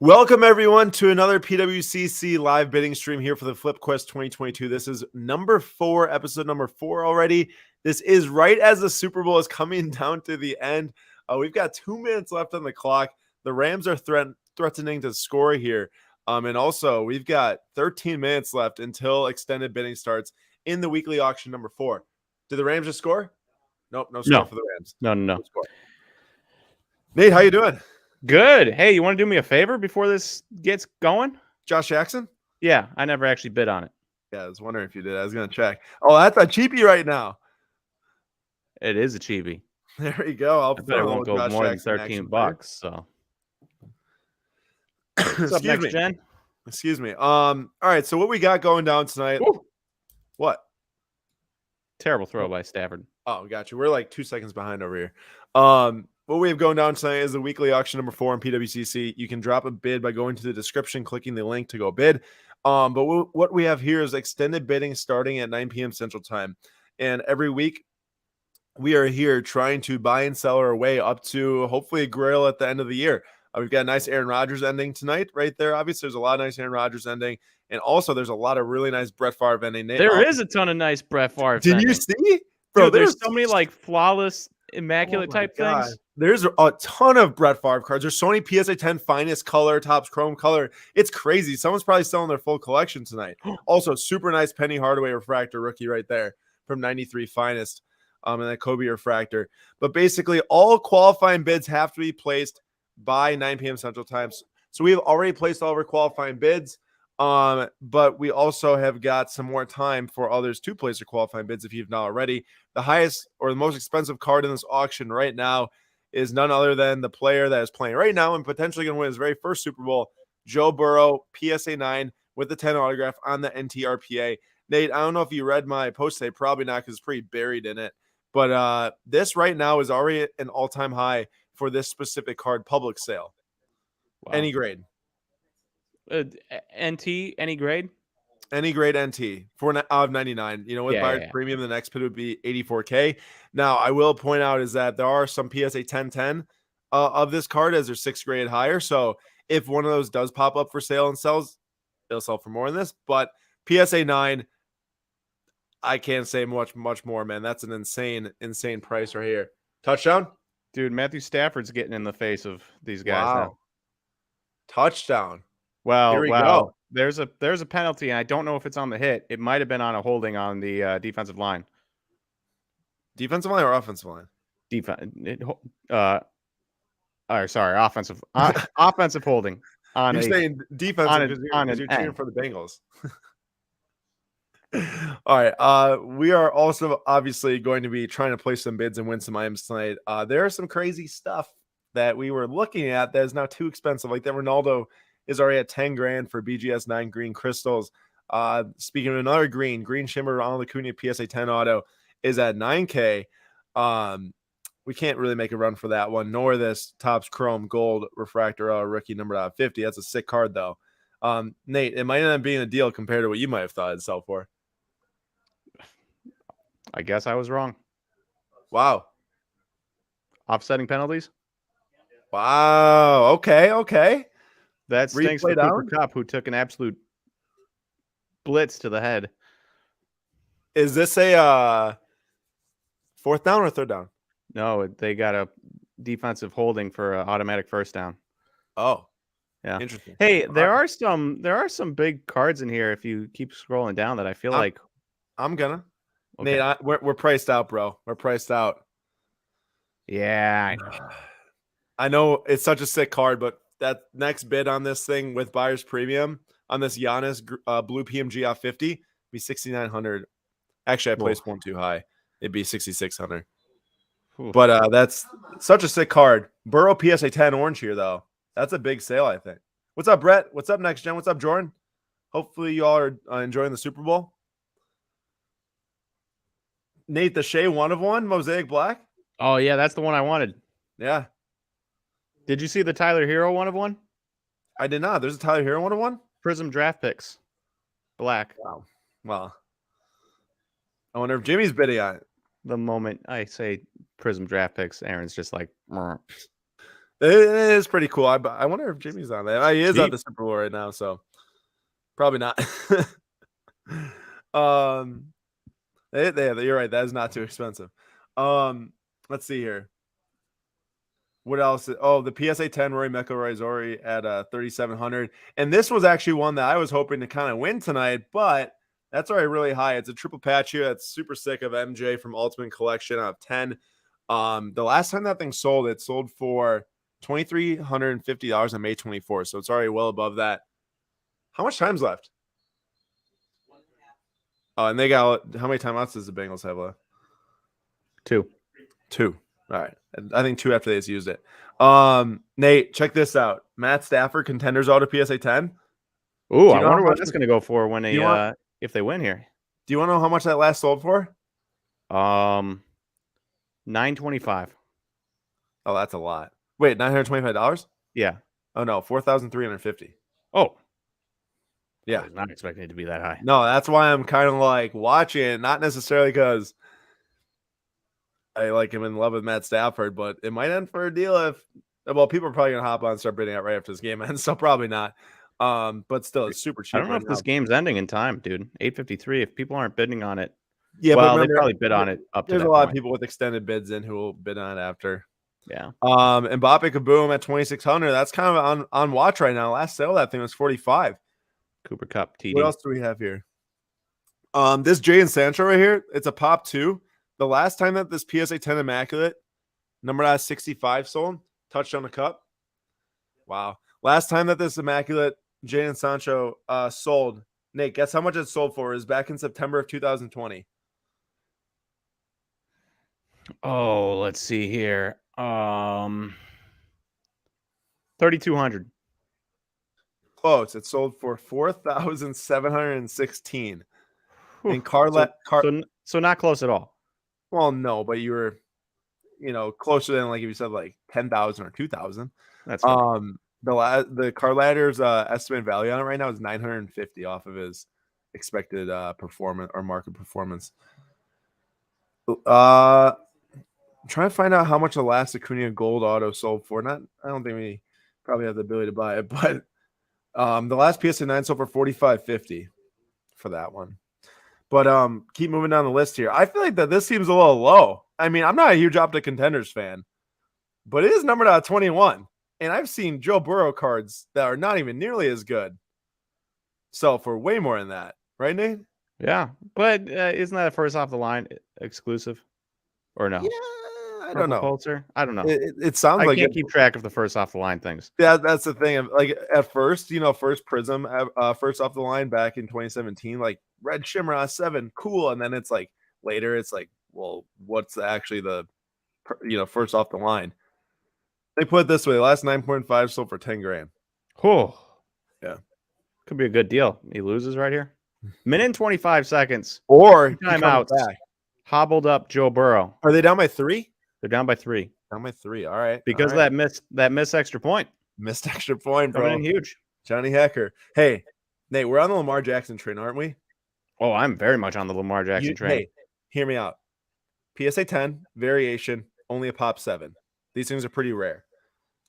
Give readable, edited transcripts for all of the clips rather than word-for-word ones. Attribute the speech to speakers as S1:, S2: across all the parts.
S1: Welcome, everyone, to another PWCC live bidding stream here for the Flip Quest 2022. This is episode number four already. This is right as the Super Bowl is coming down to the end. We've got 2 minutes left on the clock. The Rams are threatening to score here. And also, we've got 13 minutes left until extended bidding starts in the weekly auction number 4. Did the Rams just score? Nope, no score for the Rams.
S2: No score.
S1: Nate, how you doing?
S2: Good. Hey, you want to do me a favor before this gets going?
S1: Josh Jackson?
S2: Yeah, I never actually bid on it.
S1: Yeah, I was wondering if you did. I was going to check. Oh, that's a cheapie right now.
S2: It is a cheapie.
S1: There you go.
S2: I bet it won't go more than $13. So, what's up next, Jen?
S1: Excuse me. All right. So what we got going down tonight?
S2: Woo.
S1: What?
S2: Terrible throw by Stafford.
S1: Oh, got you. We're like 2 seconds behind over here. What we have going down tonight is the weekly auction number 4 in PWCC. You can drop a bid by going to the description, clicking the link to go bid. But what we have here is extended bidding starting at 9 p.m. Central Time. And every week, we are here trying to buy and sell our way up to hopefully a grail at the end of the year. We've got a nice Aaron Rodgers ending tonight right there. Obviously, there's a lot of nice Aaron Rodgers ending. And also, there's a lot of really nice Brett Favre ending.
S2: There is a ton of nice Brett Favre
S1: Did
S2: ending.
S1: You see? Bro,
S2: dude, there's so many like flawless, immaculate type things.
S1: There's a ton of Brett Favre cards. There's so many PSA 10 finest color, tops chrome color. It's crazy. Someone's probably selling their full collection tonight. Also, super nice Penny Hardaway refractor rookie right there from 93 finest. And that Kobe refractor. But basically, all qualifying bids have to be placed by 9 p.m. Central Time. So we have already placed all of our qualifying bids. But we also have got some more time for others to place their qualifying bids if you've not already. The highest or the most expensive card in this auction right now is none other than the player that is playing right now and potentially going to win his very first Super Bowl, Joe Burrow, PSA 9 with the 10 autograph on the NTRPA. Nate, I don't know if you read my post today. Probably not because it's pretty buried in it. But this right now is already an all-time high for this specific card public sale. Wow. Any grade.
S2: NT, any grade?
S1: Any grade NT for out of 99. You know, with buyer's premium, the next bid would be 84K. Now, I will point out is that there are some PSA 1010 of this card as they're 6th grade higher. So if one of those does pop up for sale and sells, it'll sell for more than this. But PSA 9, I can't say much more, man. That's an insane price right here. Touchdown?
S2: Dude, Matthew Stafford's getting in the face of these guys now.
S1: Touchdown.
S2: Well, here we go. There's a penalty, and I don't know if it's on the hit. It might have been on a holding on the defensive line.
S1: Defensive line or offensive line?
S2: Offensive. Offensive holding.
S1: You're saying defensive because you're cheering for the Bengals. All right. We are also obviously going to be trying to place some bids and win some items tonight. There is some crazy stuff that we were looking at that is now too expensive. Like that Ronaldo is already at 10 grand for BGS 9 green crystals. Speaking of another green shimmer Ronald Acuna PSA 10 auto is at 9K. We can't really make a run for that one, nor this Topps Chrome Gold refractor rookie number 50. That's a sick card though. Nate, it might end up being a deal compared to what you might have thought it'd sell for.
S2: I guess I was wrong.
S1: Wow.
S2: Offsetting penalties?
S1: Wow. Okay.
S2: That stinks for Cooper Kupp, who took an absolute blitz to the head.
S1: Is this a 4th down or 3rd down?
S2: No, they got a defensive holding for an automatic 1st down.
S1: Oh.
S2: Yeah.
S1: Interesting.
S2: Hey, there are some big cards in here if you keep scrolling down that I feel like
S1: I'm gonna. Okay. Nate, we're priced out, bro. We're priced out.
S2: Yeah.
S1: I know it's such a sick card, but that next bid on this thing with buyer's premium on this Giannis blue PMG off 50 be 6,900. Actually, I placed one too high. It'd be 6,600. But that's such a sick card. Burrow PSA 10 orange here though. That's a big sale, I think. What's up, Brett? What's up, Next Gen? What's up, Jordan? Hopefully you all are enjoying the Super Bowl. Nate, the Shea 1 of 1 Mosaic Black.
S2: Oh yeah, that's the one I wanted.
S1: Yeah.
S2: Did you see the Tyler Hero 1 of 1?
S1: I did not. There's a Tyler Hero 1 of 1?
S2: Prism draft picks. Black.
S1: Wow. Well, I wonder if Jimmy's bidding on it.
S2: The moment I say Prism draft picks, Aaron's just like,
S1: It is pretty cool. I wonder if Jimmy's on that. He is at
S2: Cheap.
S1: the Super Bowl right now, so probably not. You're right. That is not too expensive. Let's see here. What else? Oh, the PSA 10 Rory McIlroy Zori at 3,700, and this was actually one that I was hoping to kind of win tonight, but that's already really high. It's a triple patch here. That's super sick of MJ from Ultimate Collection out of 10. The last time that thing sold, it sold for $2,350 on May 24th, so it's already well above that. How much time's left? Oh, and they got how many timeouts does the Bengals have left?
S2: 2.
S1: All right. I think 2 after they just used it. Nate, check this out. Matt Stafford, contenders auto PSA 10.
S2: Ooh, I wonder what that's going to go for when if they win here.
S1: Do you want to know how much that last sold for?
S2: $925.
S1: Oh, that's a lot. Wait, $925?
S2: Yeah.
S1: Oh no, $4,350.
S2: Oh.
S1: Yeah.
S2: I was not expecting it to be that high.
S1: No, that's why I'm kind of like watching it, not necessarily because I like him in love with Matt Stafford, but it might end for a deal if people are probably gonna hop on and start bidding out right after this game ends, so probably not. But still, it's super cheap.
S2: I don't know if this game's ending in time, dude. 8:53. If people aren't bidding on it,
S1: yeah,
S2: well,
S1: but remember,
S2: they probably bid on it up to
S1: there's
S2: that
S1: a lot
S2: point.
S1: of people with extended bids in who will bid on it after.
S2: Yeah.
S1: Mbappe Kaboom at 2,600. That's kind of on watch right now. Last sale that thing was 45.
S2: Cooper Kupp TD.
S1: What else do we have here? This Jadon Sancho right here. It's a pop 2. The last time that this PSA 10 Immaculate number out of 65 sold, touched on the cup. Wow. Last time that this Immaculate Jadon Sancho sold, Nate, guess how much it sold for? Is back in September of 2020.
S2: Oh, let's see here. 3,200.
S1: Close. It sold for 4,716. And
S2: so not close at all.
S1: Well, no, but you were, closer than like if you said like 10,000 or 2,000.
S2: That's fair.
S1: The Carladder's estimated value on it right now is 950 off of his expected performance or market performance. I'm trying to find out how much the last Acuna Gold Auto sold for. I don't think we probably have the ability to buy it, but the last PSA 9 sold for $4,550 for that one. But keep moving down the list here. I feel like that this seems a little low. I mean, I'm not a huge Optic Contenders fan, but it is numbered out of 21. And I've seen Joe Burrow cards that are not even nearly as good sell for way more than that. Right, Nate?
S2: Yeah. But isn't that a first off the line exclusive? Or no?
S1: Yeah, I don't know.
S2: Pulsar? I don't know.
S1: It sounds
S2: I
S1: like
S2: can't keep track of the first off the line things.
S1: Yeah, that's the thing. Like at first, first Prism, first off the line back in 2017, like Red Shimmer 7, cool. And then it's like later, it's like, well, what's actually the, first off the line? They put it this way: the last 9.5 sold for 10 grand.
S2: Oh,
S1: yeah,
S2: could be a good deal. He loses right here. Minute and 25 seconds.
S1: Or
S2: timeouts. Hobbled up Joe Burrow.
S1: Are they down by 3?
S2: They're down by 3.
S1: Down by 3. All right.
S2: Because
S1: all right.
S2: that missed extra point.
S1: Missed extra point, bro.
S2: Coming in huge.
S1: Johnny Hecker. Hey, Nate, we're on the Lamar Jackson train, aren't we?
S2: Oh, I'm very much on the Lamar Jackson train.
S1: Hey, hear me out. PSA 10 variation, only a pop 7. These things are pretty rare.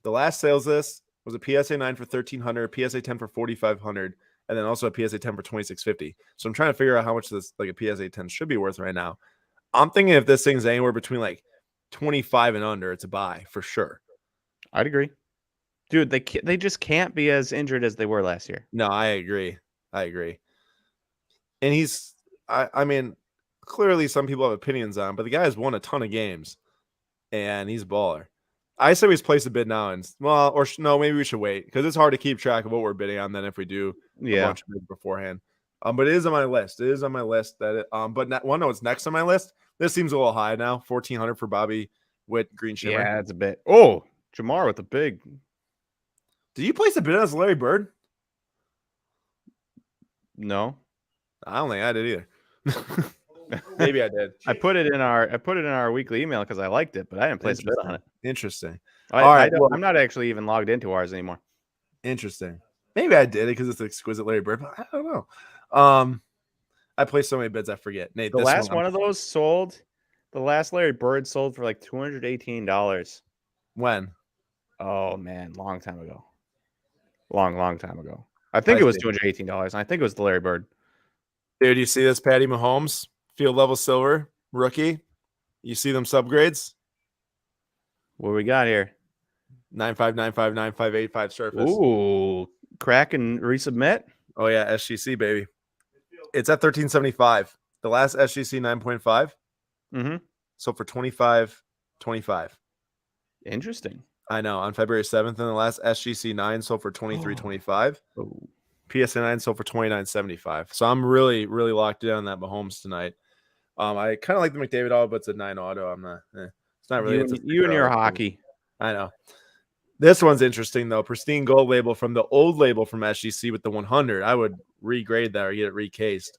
S1: The last sales list was a PSA 9 for 1,300, PSA 10 for 4,500, and then also a PSA 10 for 2,650. So I'm trying to figure out how much this like a PSA 10 should be worth right now. I'm thinking if this thing's anywhere between like 25 and under, it's a buy for sure.
S2: I'd agree. Dude, they just can't be as injured as they were last year.
S1: No, I agree. And he's, I mean, clearly some people have opinions on him, but the guy has won a ton of games, and he's a baller. I say we place a bid now, and maybe we should wait because it's hard to keep track of what we're bidding on. Then if we do a bunch of bids beforehand, but it is on my list. It is on my list it's next on my list. This seems a little high now. 1,400 for Bobby Witt Green Shimmer.
S2: Yeah, it's a bit. Oh, Jamar with a big.
S1: Did you place a bid on Larry Bird?
S2: No,
S1: I don't think I did either. Maybe I did.
S2: I put it in our weekly email because I liked it, but I didn't place a bid on it.
S1: Interesting.
S2: I'm not actually even logged into ours anymore.
S1: Interesting. Maybe I did it because it's exquisite Larry Bird, but I don't know. I placed so many bids I forget. Nate,
S2: the last one of those sold. The last Larry Bird sold for like $218.
S1: When?
S2: Oh man, long time ago. Long time ago. I think
S1: I
S2: it was
S1: see.
S2: $218, and I think it was the Larry Bird.
S1: Dude, you see this Patty Mahomes field level silver rookie? You see them subgrades?
S2: What we got here?
S1: 95959585 surface.
S2: Ooh, crack and resubmit.
S1: Oh yeah, SGC baby. It's at 1375. The last SGC 9.5.
S2: Mm-hmm.
S1: So for 25.25.
S2: Interesting.
S1: I know, on February 7th, and the last SGC 9 sold for 23.25.
S2: Oh.
S1: PSA 9 sold for 29.75. So I'm really, really locked in on that Mahomes tonight. I kind of like the McDavid auto, but it's a 9 auto. I'm not. It's not really.
S2: You and your hockey.
S1: I know. This one's interesting though. Pristine gold label from the old label from SGC with the 100. I would regrade that or get it recased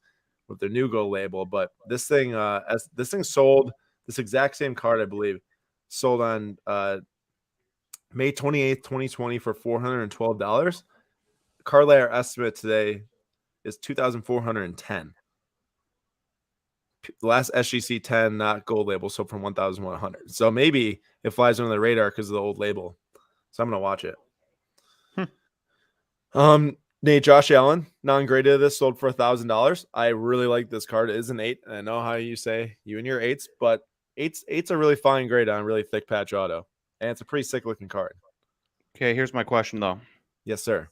S1: with the new gold label. But this thing, as this thing sold, this exact same card, I believe, sold on May 28th, 2020 for $412. Card layer estimate today is 2,410. The last SGC 10, not gold label, so from 1,100. So maybe it flies under the radar because of the old label. So I'm gonna watch it. Nate, Josh Allen, non-graded this, sold for $1,000. I really like this card. It is an 8. And I know how you say you and your 8s, but 8's a really fine grade on a really thick patch auto. And it's a pretty sick looking card.
S2: Okay, here's my question though.
S1: Yes, sir.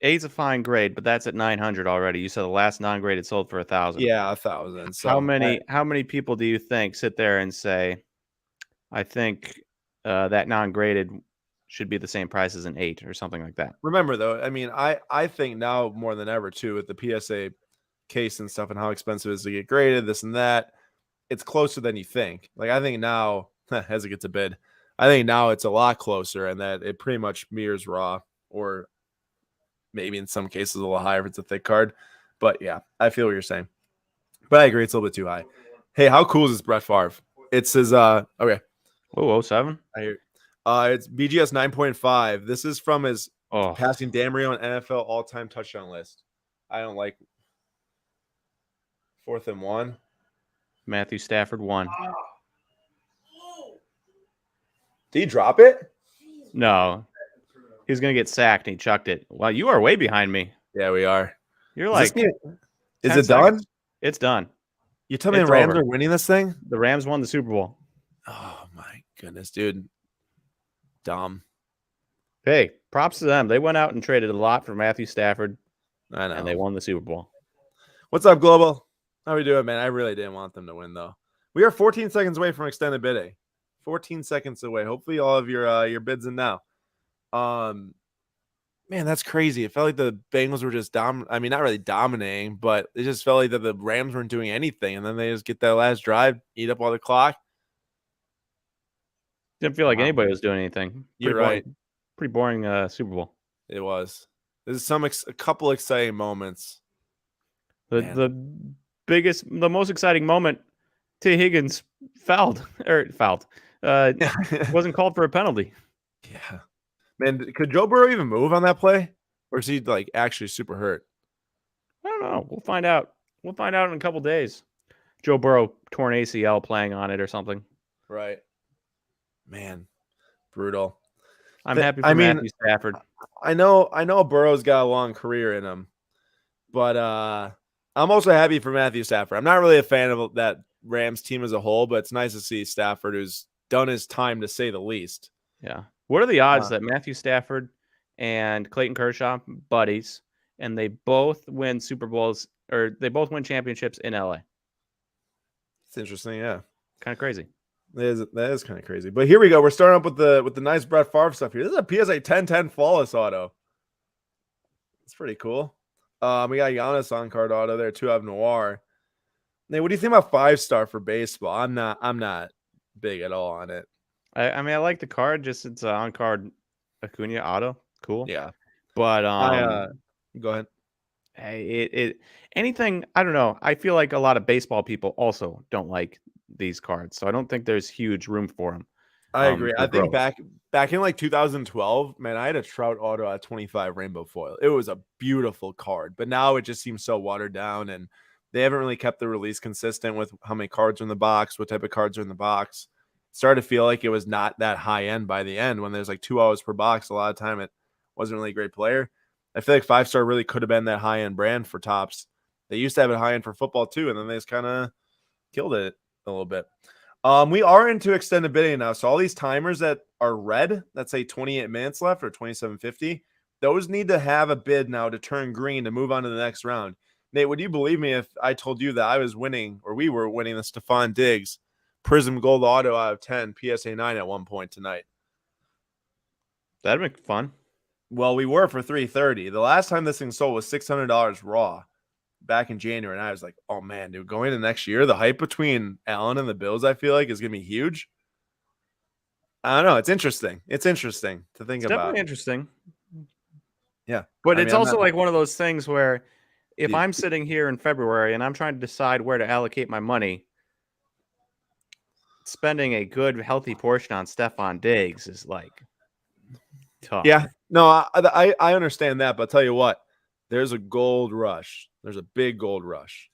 S2: 8's a fine grade, but that's at 900 already. You said the last non-graded sold for 1,000.
S1: Yeah, 1,000. So
S2: how many people do you think sit there and say, I think that non-graded should be the same price as an 8 or something like that?
S1: Remember though, I mean, I think now more than ever too, with the PSA case and stuff and how expensive it is to get graded, this and that, it's closer than you think. Like I think now, as it gets a bid, I think now it's a lot closer, and that it pretty much mirrors raw, or maybe in some cases a little higher if it's a thick card. But yeah, I feel what you're saying. But I agree, it's a little bit too high. Hey, how cool is this Brett Favre? It says okay.
S2: Oh, 07?
S1: I hear. It's BGS 9.5. This is from his passing Dan Marino on NFL all-time touchdown list. I don't like 4th and 1.
S2: Matthew Stafford 1.
S1: Did he drop it?
S2: No. He was going to get sacked and he chucked it. Wow, you are way behind me.
S1: Yeah, we are.
S2: You're like,
S1: is it done?
S2: It's done.
S1: You tell me the Rams are winning this thing?
S2: The Rams won the Super Bowl.
S1: Oh, my goodness, dude. Dumb.
S2: Hey, props to them. They went out and traded a lot for Matthew Stafford.
S1: I know.
S2: And they won the Super Bowl.
S1: What's up, Global? How we doing, man? I really didn't want them to win, though. We are 14 seconds away from extended bidding. 14 seconds away. Hopefully, all of your bids in now. Man, that's crazy. It felt like the Bengals were just I mean, not really dominating, but it just felt like that the Rams weren't doing anything, and then they just get that last drive, eat up all the clock.
S2: Didn't feel like anybody was doing anything.
S1: You're right.
S2: Pretty boring Super Bowl.
S1: It was. There's a couple exciting moments.
S2: The most exciting moment, T. Higgins fouled. Wasn't called for a penalty.
S1: Yeah. Man, could Joe Burrow even move on that play? Or is he like actually super hurt?
S2: I don't know. We'll find out. We'll find out in a couple days. Joe Burrow torn ACL playing on it or something.
S1: Right. Man, brutal.
S2: I'm happy for Matthew Stafford.
S1: I know Burrow's got a long career in him, but I'm also happy for Matthew Stafford. I'm not really a fan of that Rams team as a whole, but it's nice to see Stafford, who's done his time, to say the least.
S2: Yeah. What are the odds that Matthew Stafford and Clayton Kershaw buddies, and they both win Super Bowls, or they both win championships in LA?
S1: It's interesting, yeah.
S2: Kind of crazy.
S1: That is kind of crazy. But here we go. We're starting up with the nice Brett Favre stuff here. This is a PSA 10-10 flawless auto. It's pretty cool. We got Giannis on card auto there, 2 of Noir. Nate, what do you think about 5-star for baseball? I'm not big at all on it.
S2: I mean, I like the card. Just it's on card Acuna auto. Cool.
S1: Yeah.
S2: But
S1: go ahead.
S2: Hey, anything. I don't know. I feel like a lot of baseball people also don't like these cards, so I don't think there's huge room for them.
S1: I agree. I think back in like 2012, man, I had a Trout auto at 25 rainbow foil. It was a beautiful card, but now it just seems so watered down, and they haven't really kept the release consistent with how many cards are in the box, what type of cards are in the box. started to feel like it was not that high end by the end when there's like 2 hours per box. A lot of time it wasn't really a great player. I feel like 5-star really could have been that high end brand for Topps. They used to have it high end for football too, and then they just kind of killed it a little bit. We are into extended bidding now. So all these timers that are red, that say 28 minutes left or 27:50, those need to have a bid now to turn green to move on to the next round. Nate, would you believe me if I told you that I was winning, or we were winning, the Stephon Diggs Prism Gold Auto out of 10 PSA 9 at one point tonight?
S2: That'd make fun.
S1: Well, we were for $330. The last time this thing sold was $600 raw back in January, and I was like, oh man, dude, going into next year, the hype between Allen and the Bills, I feel like, is gonna be huge. I don't know. It's interesting. It's interesting to think about.
S2: Definitely interesting.
S1: Yeah.
S2: But it's also like one of those things where if I'm sitting here in February and I'm trying to decide where to allocate my money, spending a good, healthy portion on Stephon Diggs is like tough.
S1: Yeah. No, I understand that, but I'll tell you what, there's a gold rush. There's a big gold rush.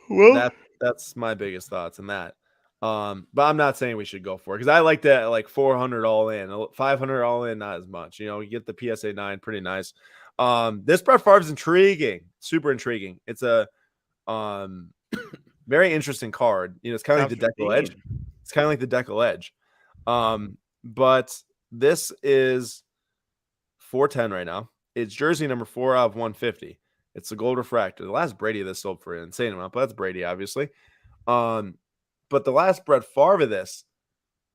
S1: Well, that's my biggest thoughts on that. But I'm not saying we should go for it because I like that like 400 all in, 500 all in, not as much. You get the PSA 9, pretty nice. This Brett Favre's intriguing, super intriguing. It's a very interesting card. It's kind of like the Deckle Edge. It's kind of like the Deckle Edge. But this is 410 right now. It's jersey number 4 out of 150. It's the gold refractor. The last Brady of this sold for an insane amount, but that's Brady, obviously. But the last Brett Favre of this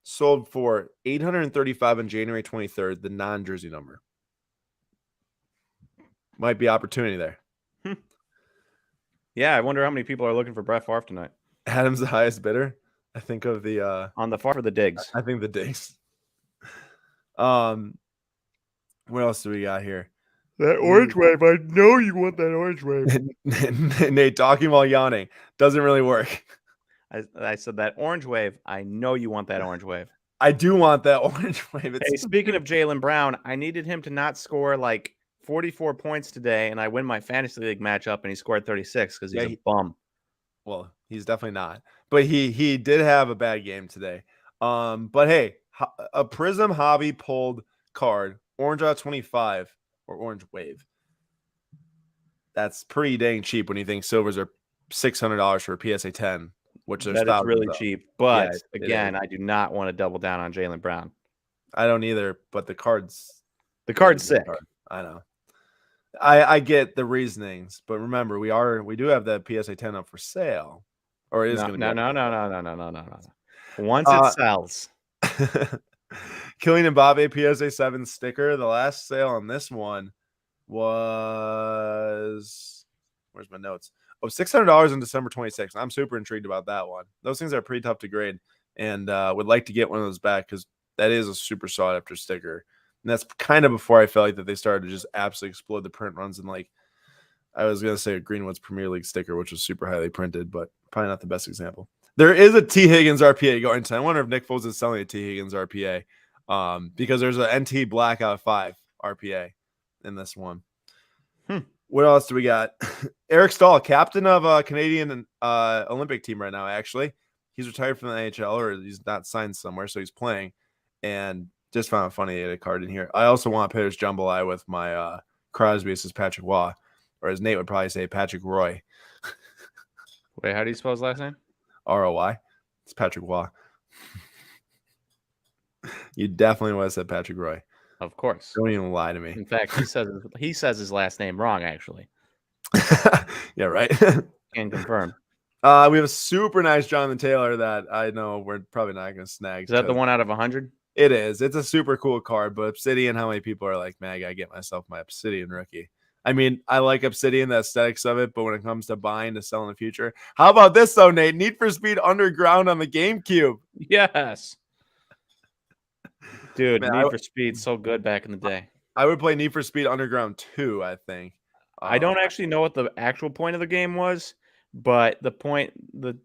S1: sold for $835 on January 23rd, the non-jersey number. Might be opportunity there.
S2: Yeah, I wonder how many people are looking for Brett Favre tonight.
S1: Adam's the highest bidder. I think of the
S2: on the Favre or the Diggs.
S1: I think the Diggs. What else do we got here?
S2: That orange wave. I know you want that orange wave.
S1: Nate talking while yawning doesn't really work.
S2: I said that orange wave. I know you want that orange wave.
S1: I do want that orange wave.
S2: Hey, speaking of Jaylen Brown, I needed him to not score like 44 points today, and I win my fantasy league matchup, and he scored 36 because he's a bum.
S1: Well, he's definitely not. But he did have a bad game today. But hey, a Prism Hobby pulled card, orange out 25 or orange wave. That's pretty dang cheap when you think silvers are $600 for a PSA 10, which there's
S2: that is really cheap. But again, I do not want to double down on Jaylen Brown.
S1: I don't either. But the card's
S2: sick.
S1: I know. I get the reasonings, but remember, we do have that PSA 10 up for sale, or it is going to be.
S2: No. Once it sells.
S1: Kylian Mbappe PSA 7 sticker. The last sale on this one was, where's my notes? Oh, $600 on December 26th. I'm super intrigued about that one. Those things are pretty tough to grade, and would like to get one of those back because that is a super sought after sticker. And that's kind of before I felt like that they started to just absolutely explode the print runs. And like, I was going to say a Greenwood's Premier League sticker, which was super highly printed, but probably not the best example. There is a T. Higgins RPA going tonight. I wonder if Nick Foles is selling a T. Higgins RPA because there's an NT Blackout 5 RPA in this one. What else do we got? Eric Stahl, captain of a Canadian Olympic team right now, actually. He's retired from the NHL, or he's not signed somewhere, so he's playing. And just found it funny to get a card in here. I also want Pitter's Jambalaya with my Crosby. This is Patrick Waugh, or as Nate would probably say, Patrick Roy.
S2: Wait, how do you spell his last name?
S1: ROY. It's Patrick Waugh. You definitely would have said Patrick Roy.
S2: Of course.
S1: Don't even lie to me.
S2: In fact, he says his last name wrong, actually.
S1: Yeah, right.
S2: Can confirm.
S1: We have a super nice Jonathan Taylor that I know we're probably not going to snag.
S2: Is that the 1 out of 100?
S1: It is. It's a super cool card, but Obsidian, how many people are like, man, I got to get myself my Obsidian rookie. I mean, I like Obsidian, the aesthetics of it, but when it comes to buying to sell in the future, how about this though, Nate? Need for Speed Underground on the GameCube.
S2: Yes. Dude, man, Need for Speed so good back in the day.
S1: I would play Need for Speed Underground 2, I think.
S2: I don't actually know what the actual point of the game was, but the point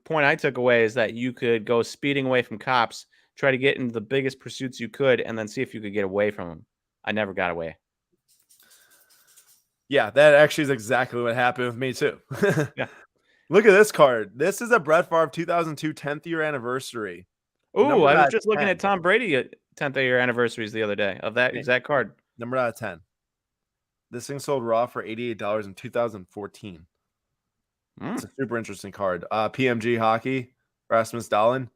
S2: I took away is that you could go speeding away from cops, try to get into the biggest pursuits you could, and then see if you could get away from them. I never got away.
S1: Yeah, that actually is exactly what happened with me too.
S2: Yeah.
S1: Look at this card. This is a Brett Favre 2002 10th year anniversary
S2: Ooh,
S1: Numbered
S2: I was
S1: out of
S2: just looking
S1: 10.
S2: at Tom Brady 10th year anniversaries the other day of that exact card.
S1: Numbered out of 10. This thing sold raw for $88 in 2014. It's a super interesting card. PMG hockey, Rasmus Dahlin.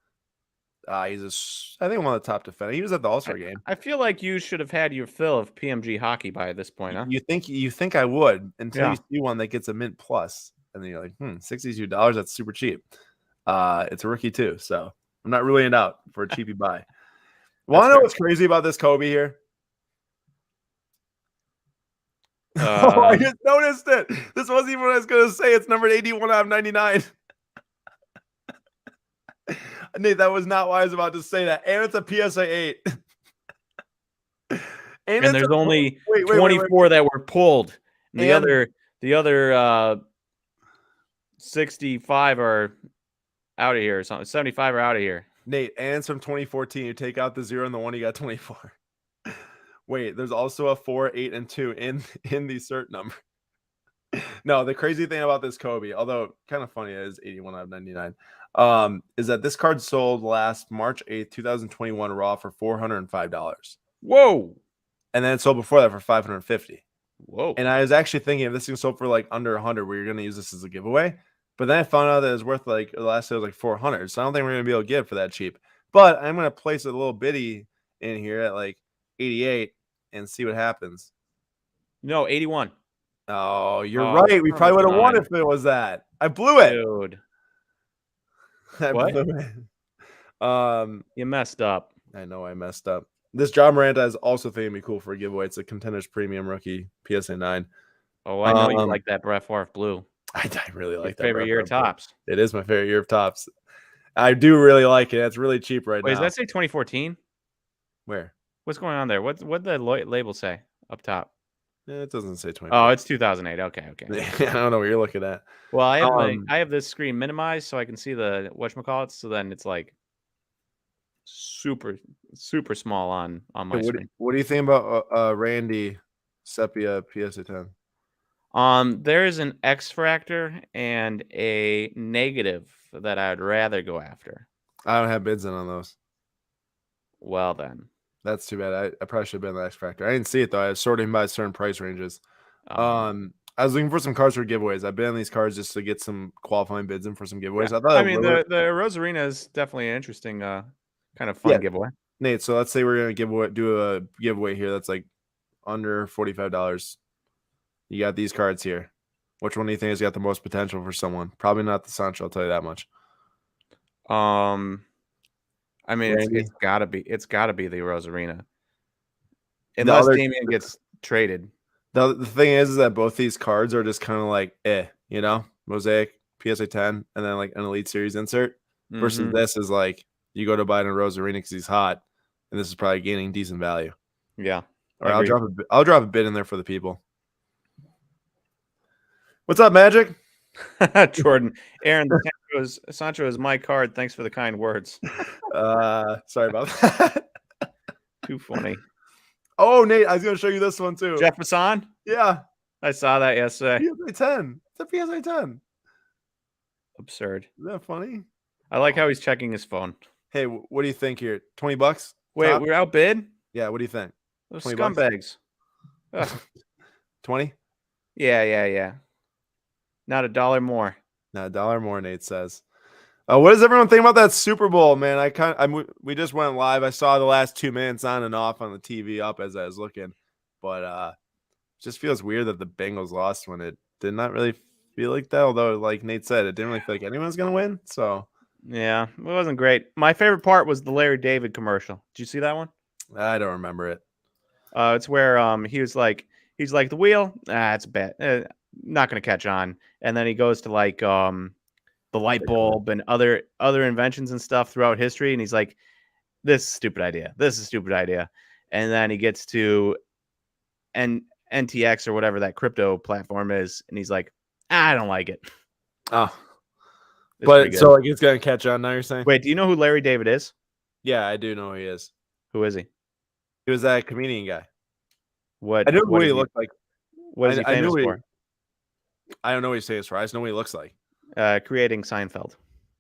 S1: I think one of the top defenders. He was at the All-Star game.
S2: I feel like you should have had your fill of PMG hockey by this point, huh?
S1: You think I would until you
S2: Yeah.
S1: see one that gets a mint plus, and then you're like, $62. That's super cheap. It's a rookie too, so I'm not ruling it out for a cheapy buy. Want to know what's crazy about this Kobe here? Oh, I just noticed it. This wasn't even what I was going to say. It's numbered 81 out of 99. Nate, that was not why I was about to say that. And it's a PSA 8.
S2: and there's only 24 that were pulled. The other 65 are out of here or something. 75 are out of here.
S1: Nate, and it's from 2014. You take out the 0 and the 1, you got 24. Wait, there's also a 4, 8, and 2 in the cert number. No, the crazy thing about this Kobe, although kind of funny, it is 81 out of 99, is that this card sold last March 8th, 2021 raw for $405.
S2: Whoa.
S1: And then it sold before that for $550.
S2: Whoa.
S1: And I was actually thinking if this thing sold for like under 100, we were going to use this as a giveaway. But then I found out that it was worth like the last day was like 400. So I don't think we're going to be able to get it for that cheap. But I'm going to place a little bitty in here at like 88 and see what happens.
S2: No, 81.
S1: Oh, you're right. We probably would have won if it was that. I blew it.
S2: Dude.
S1: Blew it.
S2: You messed up.
S1: I know I messed up. This John Miranda is also thinking it'd be cool for a giveaway. It's a Contenders Premium Rookie PSA 9.
S2: Oh, I know you like that Brett Favre blue.
S1: I really like that.
S2: Favorite year of Topps.
S1: It is my favorite year of Topps. I do really like it. It's really cheap right now.
S2: Does that say 2014?
S1: Where?
S2: What's going on there? What the label say up top?
S1: Yeah, it doesn't say 20.
S2: Oh, it's 2008. Okay.
S1: I don't know what you're looking at.
S2: Well, I have this screen minimized so I can see the whatchamacallit. So then it's like super small on my screen.
S1: What do you think about Randy Sepia PSA 10?
S2: There's an X Fractor and a negative that I'd rather go after.
S1: I don't have bids in on those.
S2: Well then.
S1: That's too bad. I probably should have been the X Factor. I didn't see it though. I was sorting by certain price ranges. I was looking for some cards for giveaways. I've been on these cards just to get some qualifying bids in for some giveaways.
S2: Yeah.
S1: I
S2: mean, the Rosarina is definitely an interesting, kind of fun giveaway.
S1: Nate, so let's say we're gonna do a giveaway here that's like under $45. You got these cards here. Which one do you think has got the most potential for someone? Probably not the Sancho. I'll tell you that much.
S2: I mean, it's gotta be the Rosarina, unless Damian gets traded.
S1: The thing is that both these cards are just kind of like, Mosaic, PSA 10, and then like an Elite Series insert. Versus this is like you go to buy it in Rosarina because he's hot, and this is probably gaining decent value.
S2: Yeah,
S1: or I'll drop a bid in there for the people. What's up, Magic?
S2: Jordan, Aaron, Sancho is my card. Thanks for the kind words.
S1: Sorry about that.
S2: Too funny.
S1: Oh, Nate, I was going to show you this one too.
S2: Jeff Masson?
S1: Yeah.
S2: I saw that yesterday.
S1: PSA 10. It's a PSA 10.
S2: Absurd.
S1: Isn't that funny?
S2: I like how he's checking his phone.
S1: Hey, what do you think here? $20?
S2: Wait, we're outbid?
S1: Yeah, what do you think?
S2: Those scumbags.
S1: 20?
S2: Yeah. Not $1 more.
S1: Not $1 more, Nate says. What does everyone think about that Super Bowl, man? We just went live. I saw the last 2 minutes on and off on the TV up as I was looking, but it just feels weird that the Bengals lost when it did not really feel like that. Although, like Nate said, it didn't really feel like anyone was gonna win. So
S2: yeah, it wasn't great. My favorite part was the Larry David commercial. Did you see that one?
S1: I don't remember it.
S2: It's where he's like the wheel. It's bad. Not gonna catch on. And then he goes to like the light bulb and other inventions and stuff throughout history, and he's like, "This is a stupid idea. This is a stupid idea." And then he gets to NTX or whatever that crypto platform is, and he's like, "I don't like it."
S1: Oh, but so like it's gonna catch on now. You're saying?
S2: Wait, do you know who Larry David is?
S1: Yeah, I do know who he is.
S2: Who is he?
S1: He was that comedian guy.
S2: What?
S1: I know what he looked like.
S2: What is he famous for?
S1: I don't know what he's famous for. I just know what he looks like.
S2: Creating Seinfeld.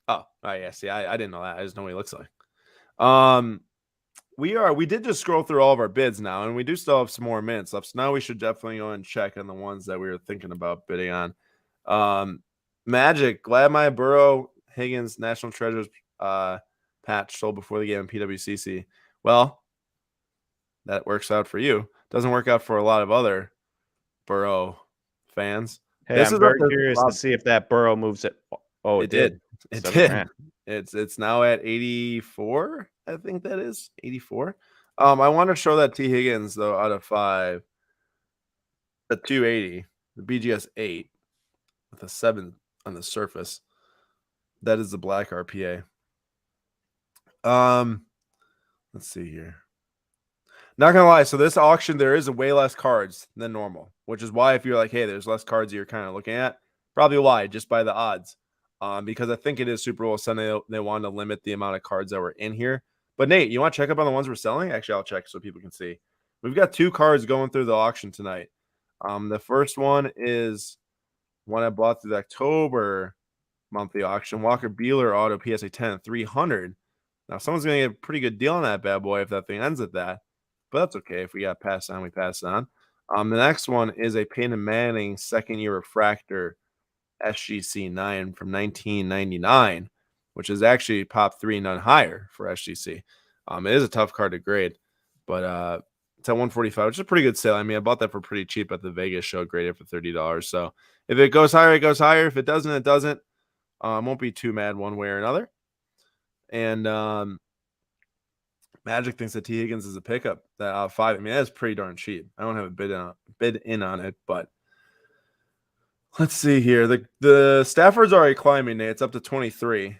S1: Oh, yeah. See, I didn't know that. I just know what he looks like. We did just scroll through all of our bids now, and we do still have some more minutes left. So now we should definitely go and check on the ones that we were thinking about bidding on. Magic, Gladmire, Burrow, Higgins, National Treasures patch sold before the game in PWCC. Well, that works out for you. Doesn't work out for a lot of other Burrow fans.
S2: Hey,
S1: This
S2: I'm
S1: is up
S2: very
S1: to
S2: curious to see if that Burrow moves it. Oh,
S1: It did. It
S2: 7
S1: did.
S2: grand.
S1: It's now at 84. I think that is 84. I want to show that T Higgins though out of 5 at 280, the BGS 8 with a 7 on the surface. That is the black RPA. Let's see here. Not gonna lie, so this auction there is way less cards than normal, which is why if you're like, hey, there's less cards you're kind of looking at, probably why, just by the odds. Because I think it is Super Bowl Sunday. They wanted to limit the amount of cards that were in here. But Nate, you want to check up on the ones we're selling? Actually, I'll check so people can see. We've got 2 cards going through the auction tonight. The first one is one I bought through the October monthly auction. Walker Buehler auto PSA 10 300. Now someone's gonna get a pretty good deal on that bad boy if that thing ends at that. But that's okay. If we got passed on, we pass it on. The next one is a Peyton Manning second year refractor SGC 9 from 1999, which is actually pop 3 none higher for SGC. It is a tough card to grade, but it's at 145, which is a pretty good sale. I mean, I bought that for pretty cheap at the Vegas show, graded for $30. So if it goes higher, it goes higher. If it doesn't, it doesn't. Won't be too mad one way or another. And Magic thinks that T Higgins is a pickup. That 5. I mean, that's pretty darn cheap. I don't have a bid in on it, but let's see here. The Stafford's already climbing, Nate. It's up to 23.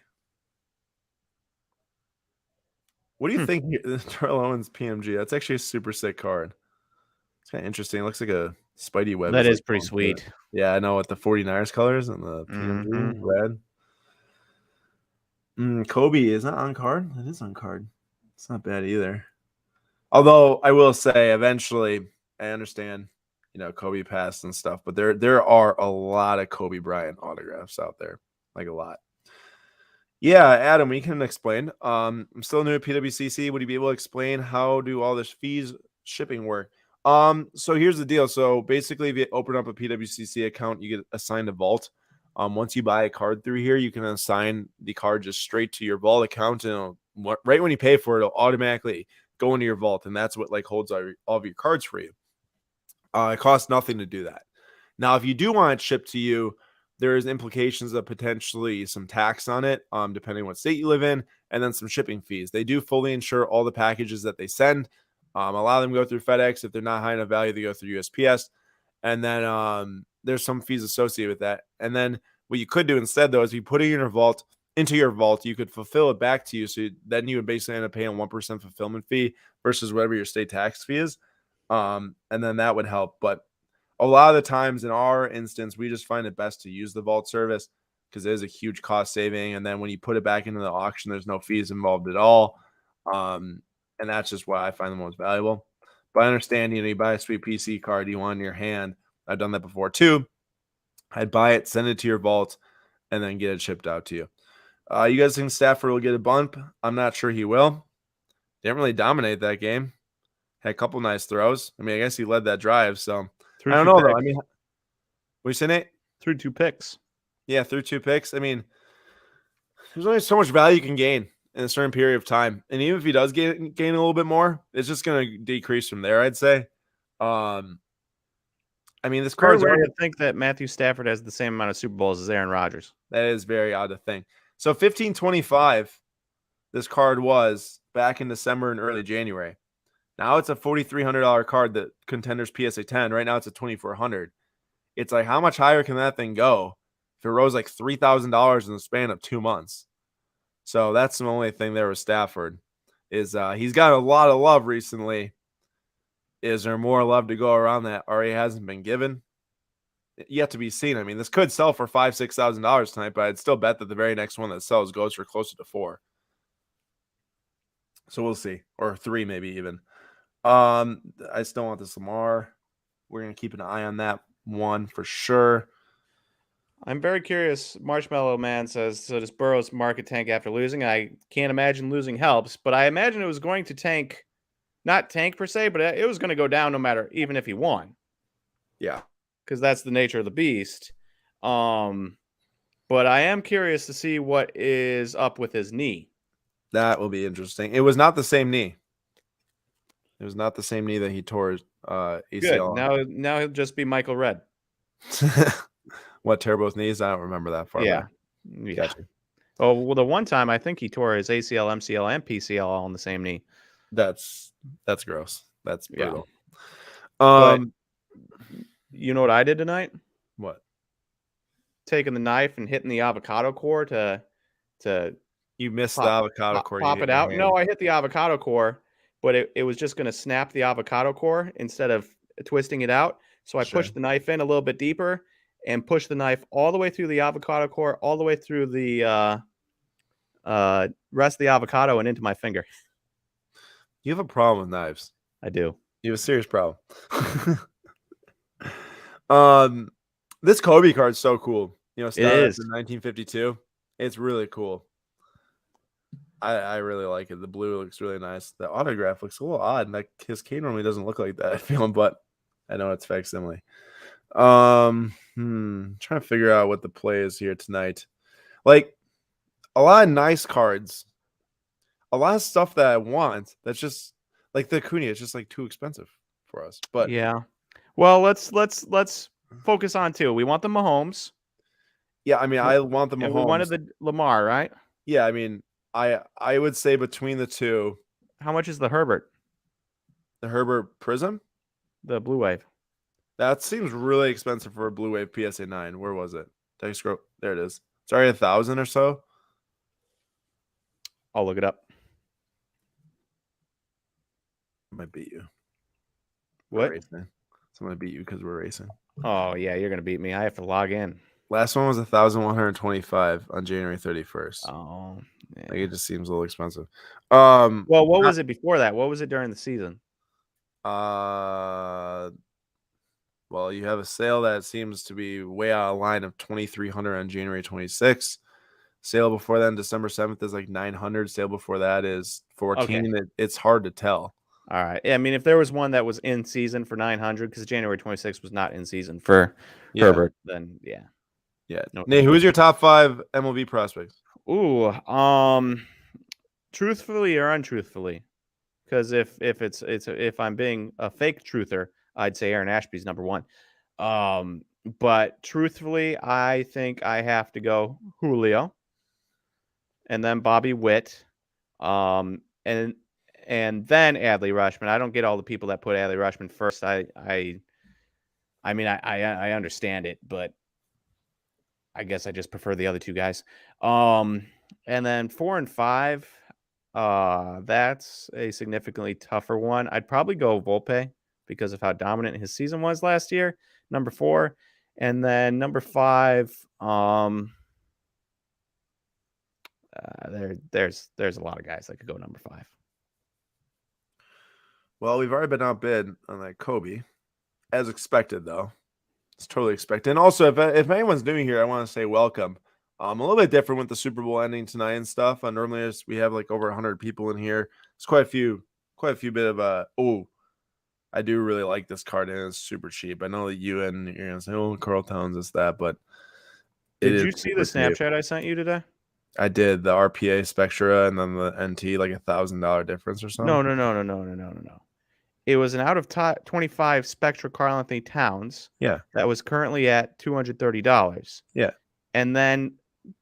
S1: What do you think? Terrell Owens PMG. That's actually a super sick card. It's kind of interesting. It looks like a Spidey web.
S2: That is pretty sweet.
S1: Yeah, I know, with the 49ers colors and the PMG red. Kobe is not on card. It is on card. It's not bad either. Although I will say, eventually, I understand, Kobe passed and stuff, but there are a lot of Kobe Bryant autographs out there, like a lot. Yeah, Adam, we can explain. I'm still new at PWCC. Would you be able to explain how do all this fees shipping work? So here's the deal. So basically, if you open up a PWCC account, you get assigned a vault. Once you buy a card through here, you can assign the card just straight to your vault account, and right when you pay for it, it'll automatically go into your vault, and that's what holds all of your cards for you. It costs nothing to do that. Now, if you do want it shipped to you, there's implications of potentially some tax on it, depending on what state you live in, and then some shipping fees. They do fully insure all the packages that they send. A lot of them go through FedEx. If they're not high enough value, they go through USPS. And then there's some fees associated with that. And then what you could do instead, though, is you put it into your vault, you could fulfill it back to you. So then you would basically end up paying 1% fulfillment fee versus whatever your state tax fee is. And then that would help. But a lot of the times in our instance, we just find it best to use the vault service because it is a huge cost saving. And then when you put it back into the auction, there's no fees involved at all. And that's just why I find the most valuable. But I understand, you buy a sweet PC card you want in your hand. I've done that before too. I'd buy it, send it to your vault, and then get it shipped out to you. You guys think Stafford will get a bump? I'm not sure he will. Didn't really dominate that game. Had a couple nice throws. I mean, I guess he led that drive, so I don't know, though. I mean, what you say, Nate?
S2: Through 2 picks.
S1: Yeah, through 2 picks. I mean, there's only so much value you can gain in a certain period of time. And even if he does gain a little bit more, it's just going to decrease from there, I'd say. I mean, this card's
S2: rare to think that Matthew Stafford has the same amount of Super Bowls as Aaron Rodgers.
S1: That is very odd to think. So 1525, this card was back in December and early January. Now it's a $4,300 card that contenders PSA 10. Right now it's a $2,400. It's like, how much higher can that thing go if it rose like $3,000 in the span of 2 months? So that's the only thing there with Stafford is he's got a lot of love recently. Is there more love to go around that already hasn't been given? Yet to be seen. I mean, this could sell for $5,000-$6,000 tonight, but I'd still bet that the very next one that sells goes for closer to $4,000. So we'll see, or $3,000 maybe even. I still want this Lamar. We're gonna keep an eye on that one for sure.
S2: I'm very curious. Marshmallow Man says, so does Burrows market tank after losing? I can't imagine losing helps, but I imagine it was going to tank, not tank per se, but it was going to go down no matter, even if he won,
S1: Yeah.
S2: because that's the nature of the beast. But I am curious to see what is up with his knee.
S1: That will be interesting. It was not the same knee. It was not the same knee that he tore ACL.
S2: Good.
S1: on.
S2: Now he'll just be Michael Red.
S1: What, tear both knees? I don't remember that far
S2: Yeah.
S1: back.
S2: Yeah.
S1: Gotcha.
S2: Oh, well, the one time I think he tore his ACL, MCL, and PCL all on the same knee.
S1: That's gross. That's brutal.
S2: But you know what I did tonight?
S1: What?
S2: Taking the knife and hitting the avocado core to
S1: You missed the
S2: pop,
S1: avocado core. You
S2: pop
S1: hit
S2: it
S1: your
S2: out.
S1: hand.
S2: No, I hit the avocado core, but it was just going to snap the avocado core instead of twisting it out. So I pushed the knife in a little bit deeper and pushed the knife all the way through the avocado core, all the way through the rest of the avocado and into my finger.
S1: You have a problem with knives.
S2: I do.
S1: You have a serious problem. This Kobe card is so cool. You know, started
S2: is.
S1: in 1952. It's really cool. I really like it. The blue looks really nice. The autograph looks a little odd. Like his cane normally doesn't look like that. I feel, but I know it's facsimile. Trying to figure out what the play is here tonight. Like a lot of nice cards, a lot of stuff that I want. That's just like the Acuna. It's just like too expensive for us. But
S2: yeah. Well, let's focus on two. We want the Mahomes.
S1: yeah, I mean, I want the Mahomes.
S2: And we wanted the Lamar, right?
S1: Yeah, I mean, I would say between the two.
S2: How much is the Herbert?
S1: The Herbert Prism?
S2: The Blue Wave.
S1: That seems really expensive for a Blue Wave PSA 9. Where was it? Did I scroll? There it is. It's already 1,000 or so.
S2: I'll look it up.
S1: I might beat you.
S2: What?
S1: Someone beat you because we're racing.
S2: Oh yeah, you're gonna beat me. I have to log in.
S1: Last one was 1,125 on January 31st.
S2: Oh, yeah.
S1: Like it just seems a little expensive.
S2: Well, what was it before that? What was it during the season?
S1: Well, you have a sale that seems to be way out of line of 2,300 on January 26th. Sale before then, December 7th, is like 900. Sale before that is 14. Okay. It's hard to tell.
S2: All right. Yeah, I mean, if there was one that was in season for 900, because January 26th was not in season for Herbert, then yeah.
S1: Yeah. No. Nate, who's your top 5 MLB prospects?
S2: Ooh, truthfully or untruthfully? Because if I'm being a fake truther, I'd say Aaron Ashby's number 1. But truthfully, I think I have to go Julio, and then Bobby Witt, and then Adley Rutschman. I don't get all the people that put Adley Rutschman first. I mean, I understand it, but I guess I just prefer the other two guys. And then 4 and 5, that's a significantly tougher one. I'd probably go Volpe because of how dominant his season was last year. Number 4, and then number 5. There's a lot of guys that could go number 5.
S1: Well, we've already been outbid on that Kobe, as expected, though. It's totally expected. And also, if anyone's new here, I want to say welcome. A little bit different with the Super Bowl ending tonight and stuff. Normally, we have like over 100 people in here. It's quite a few bit of I do really like this card, and it's super cheap. I know that you're gonna say, "Oh, Carl Towns is that," but
S2: did you see the Snapchat I sent you today?
S1: I did. The RPA Spectra and then the NT, like $1,000 difference or something.
S2: No. It was an out of 25 Spectra Karl Anthony Towns.
S1: Yeah. That
S2: was currently at $230.
S1: Yeah.
S2: And then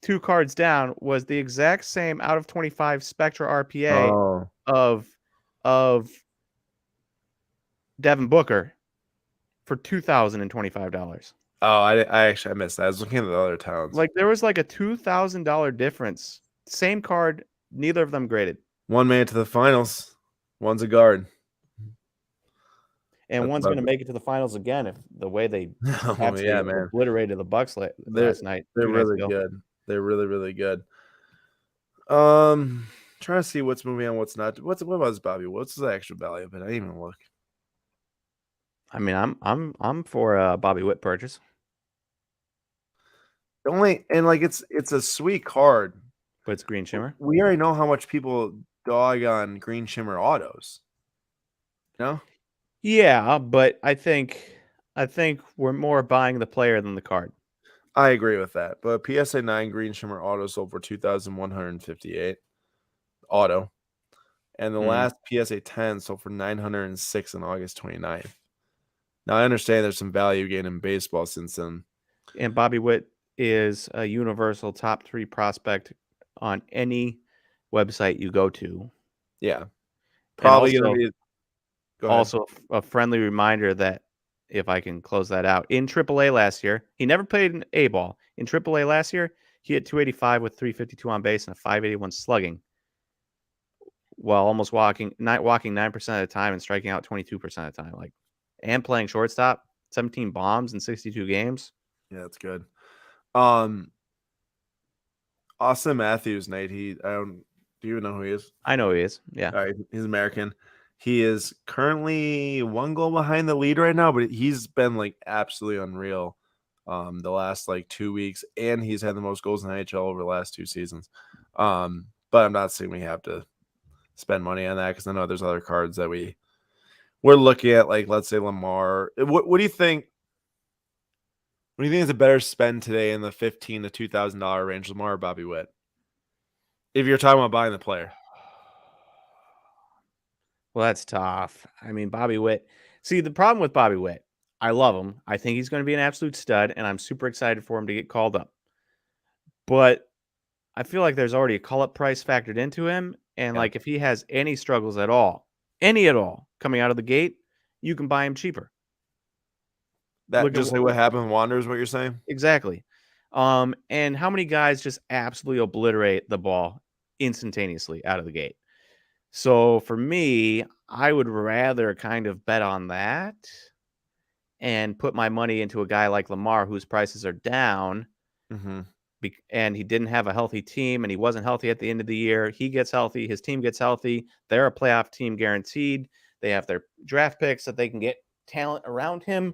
S2: 2 cards down was the exact same out of 25 Spectra RPA of Devin Booker for $2,025.
S1: Oh, I missed that. I was looking at the other towns.
S2: Like there was like a $2,000 difference. Same card, neither of them graded.
S1: One made it to the finals. One's a guard.
S2: And one's going to make it to the finals again if the way they obliterated the Bucks last night.
S1: They're really good. They're really, really good. Trying to see what's moving on, what's not. What was Bobby? What's the actual value of it? I didn't even look.
S2: I mean, I'm for a Bobby Witt purchase.
S1: Only and like it's a sweet card.
S2: but it's green shimmer.
S1: We already know how much people dog on green shimmer autos. You know?
S2: Yeah, but I think we're more buying the player than the card.
S1: I agree with that. But PSA 9 green shimmer auto sold for 2,158 auto. And the
S2: Mm.
S1: last PSA 10 sold for 906 on August 29th. Now I understand there's some value gain in baseball since then.
S2: And Bobby Witt is a universal top 3 prospect on any website you go to.
S1: Yeah.
S2: And
S1: Probably gonna be go ahead.
S2: also a friendly reminder that if I can close that out, in AAA last year, he never played an A ball. In AAA last year, he had 285 with 352 on base and a 581 slugging, while almost walking 9% of the time and striking out 22% of the time. Like, and playing shortstop, 17 bombs in 62 games.
S1: Yeah, that's good. Austin Matthews, Nate. I don't. Do you even know who he is?
S2: I know he is. Yeah.
S1: All right, he's American. He is currently 1 goal behind the lead right now, but he's been like absolutely unreal the last like 2 weeks, and he's had the most goals in the NHL over the last 2 seasons. But I'm not saying we have to spend money on that because I know there's other cards that we're looking at, like let's say Lamar. What do you think? What do you think is a better spend today in the $15,000 to $2,000 range, Lamar or Bobby Witt? If you're talking about buying the player.
S2: Well, that's tough. I mean, Bobby Witt. See, the problem with Bobby Witt, I love him. I think he's going to be an absolute stud, and I'm super excited for him to get called up. But I feel like there's already a call-up price factored into him, and
S1: Yeah.
S2: like if he has any struggles at all, any at all, coming out of the gate, you can buy him cheaper.
S1: That
S2: Look at
S1: just like what happened with Wanderers, what you're saying?
S2: exactly. And how many guys just absolutely obliterate the ball instantaneously out of the gate? So for me, I would rather kind of bet on that and put my money into a guy like Lamar, whose prices are down,
S1: Mm-hmm.
S2: and he didn't have a healthy team, and he wasn't healthy at the end of the year. He gets healthy, his team gets healthy. They're a playoff team guaranteed. They have their draft picks that they can get talent around him.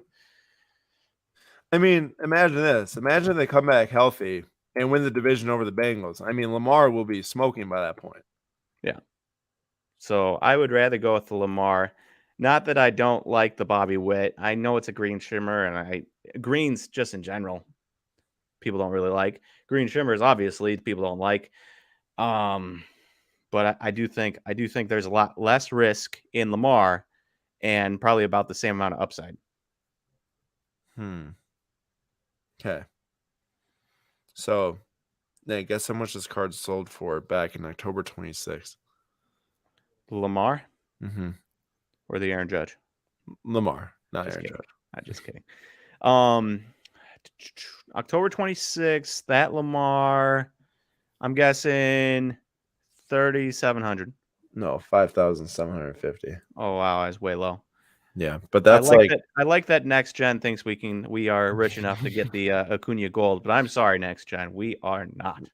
S1: I mean, imagine this. Imagine they come back healthy and win the division over the Bengals. I mean, Lamar will be smoking by that point.
S2: Yeah. So I would rather go with the Lamar. Not that I don't like the Bobby Witt. I know it's a green shimmer, and greens just in general, people don't really like. Green shimmers, obviously, people don't like. But I do think there's a lot less risk in Lamar, and probably about the same amount of upside.
S1: Okay. So, Nate, guess how much this card sold for back in October 26th?
S2: Lamar
S1: Mm-hmm.
S2: or the Aaron Judge?
S1: Lamar, not
S2: Just
S1: Aaron
S2: kidding.
S1: Judge.
S2: I'm just kidding. October 26th, that Lamar, I'm guessing 3,700.
S1: No, 5,750.
S2: Oh wow, that's way low.
S1: Yeah, but that's like
S2: I like that next gen thinks we are rich enough to get the Acuna Gold, but I'm sorry, next gen, we are not.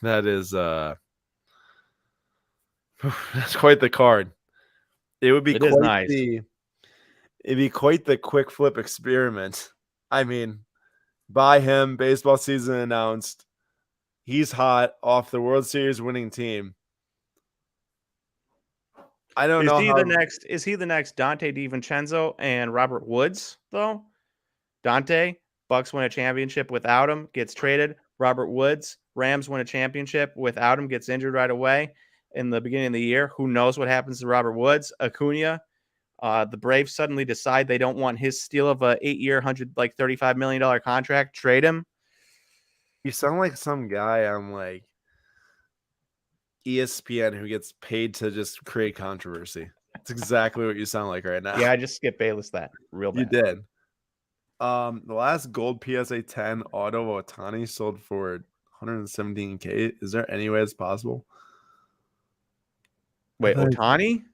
S1: that is that's quite the card. It would be
S2: It is
S1: quite
S2: nice.
S1: it'd be quite the quick flip experiment. I mean, buy him, baseball season announced. He's hot off the World Series winning team. I don't know how
S2: Is he the next Dante DiVincenzo and Robert Woods though? Dante, Bucks win a championship without him, gets traded. Robert Woods, Rams win a championship without him, gets injured right away in the beginning of the year. Who knows what happens to Robert Woods? Acuna, the Braves suddenly decide they don't want his steal of a 8-year, $135 million contract. Trade him.
S1: you sound like some guy on like ESPN who gets paid to just create controversy. It's exactly what you sound like right now.
S2: Yeah, I just skipped Bayless that real bad.
S1: You did. The last gold PSA 10 auto Otani sold for 117K. Is there any way it's possible?
S2: Wait, Otani?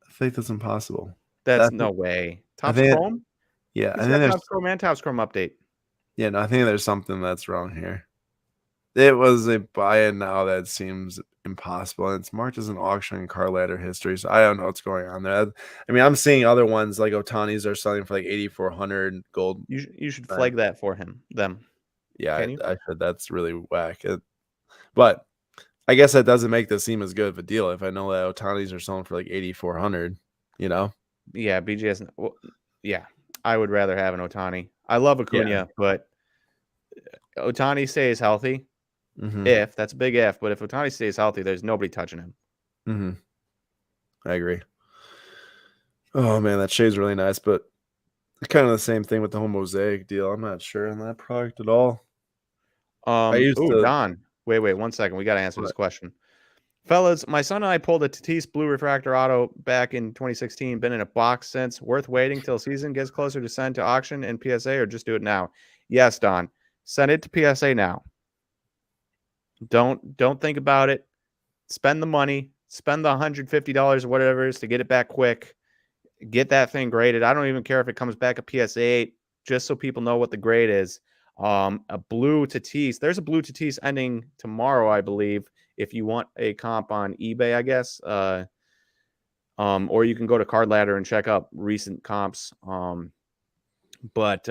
S1: I think that's impossible.
S2: That's no way. Topps
S1: think
S2: Chrome?
S1: Yeah,
S2: He's
S1: I think
S2: got
S1: there's
S2: Topps Chrome and Topps Chrome update.
S1: yeah, no, I think there's something that's wrong here. It was a buy-in now that seems impossible, and it's marked as an auction in car ladder history, so I don't know what's going on there. I mean, I'm seeing other ones like Otani's are selling for like 8,400 gold.
S2: You should flag that for them.
S1: Yeah,
S2: Can you?
S1: I said that's really whack. But I guess that doesn't make this seem as good of a deal if I know that Otanis are selling for like 8,400. You know?
S2: Yeah, BGS. Well, yeah, I would rather have an Otani. I love
S1: Yeah.
S2: Acuna, but Otani stays healthy.
S1: Mm-hmm.
S2: If that's a big if, but if Otani stays healthy, there's nobody touching him.
S1: Mm-hmm. I agree. Oh man, that shade's really nice, but it's kind of the same thing with the whole mosaic deal. I'm not sure on that product at all. I used
S2: Oh,
S1: to.
S2: Don. Wait, 1 second. We got to answer this
S1: But
S2: question. Fellas, my son and I pulled a Tatis Blue Refractor Auto back in 2016. Been in a box since. Worth waiting till season gets closer to send to auction and PSA, or just do it now? Yes, Don. Send it to PSA now. Don't think about it. Spend the money. Spend the $150 or whatever it is to get it back quick. Get that thing graded. I don't even care if it comes back a PSA 8, just so people know what the grade is. A blue Tatis. There's a blue Tatis ending tomorrow, I believe. If you want a comp on eBay, I guess. Or you can go to Card Ladder and check out recent comps. But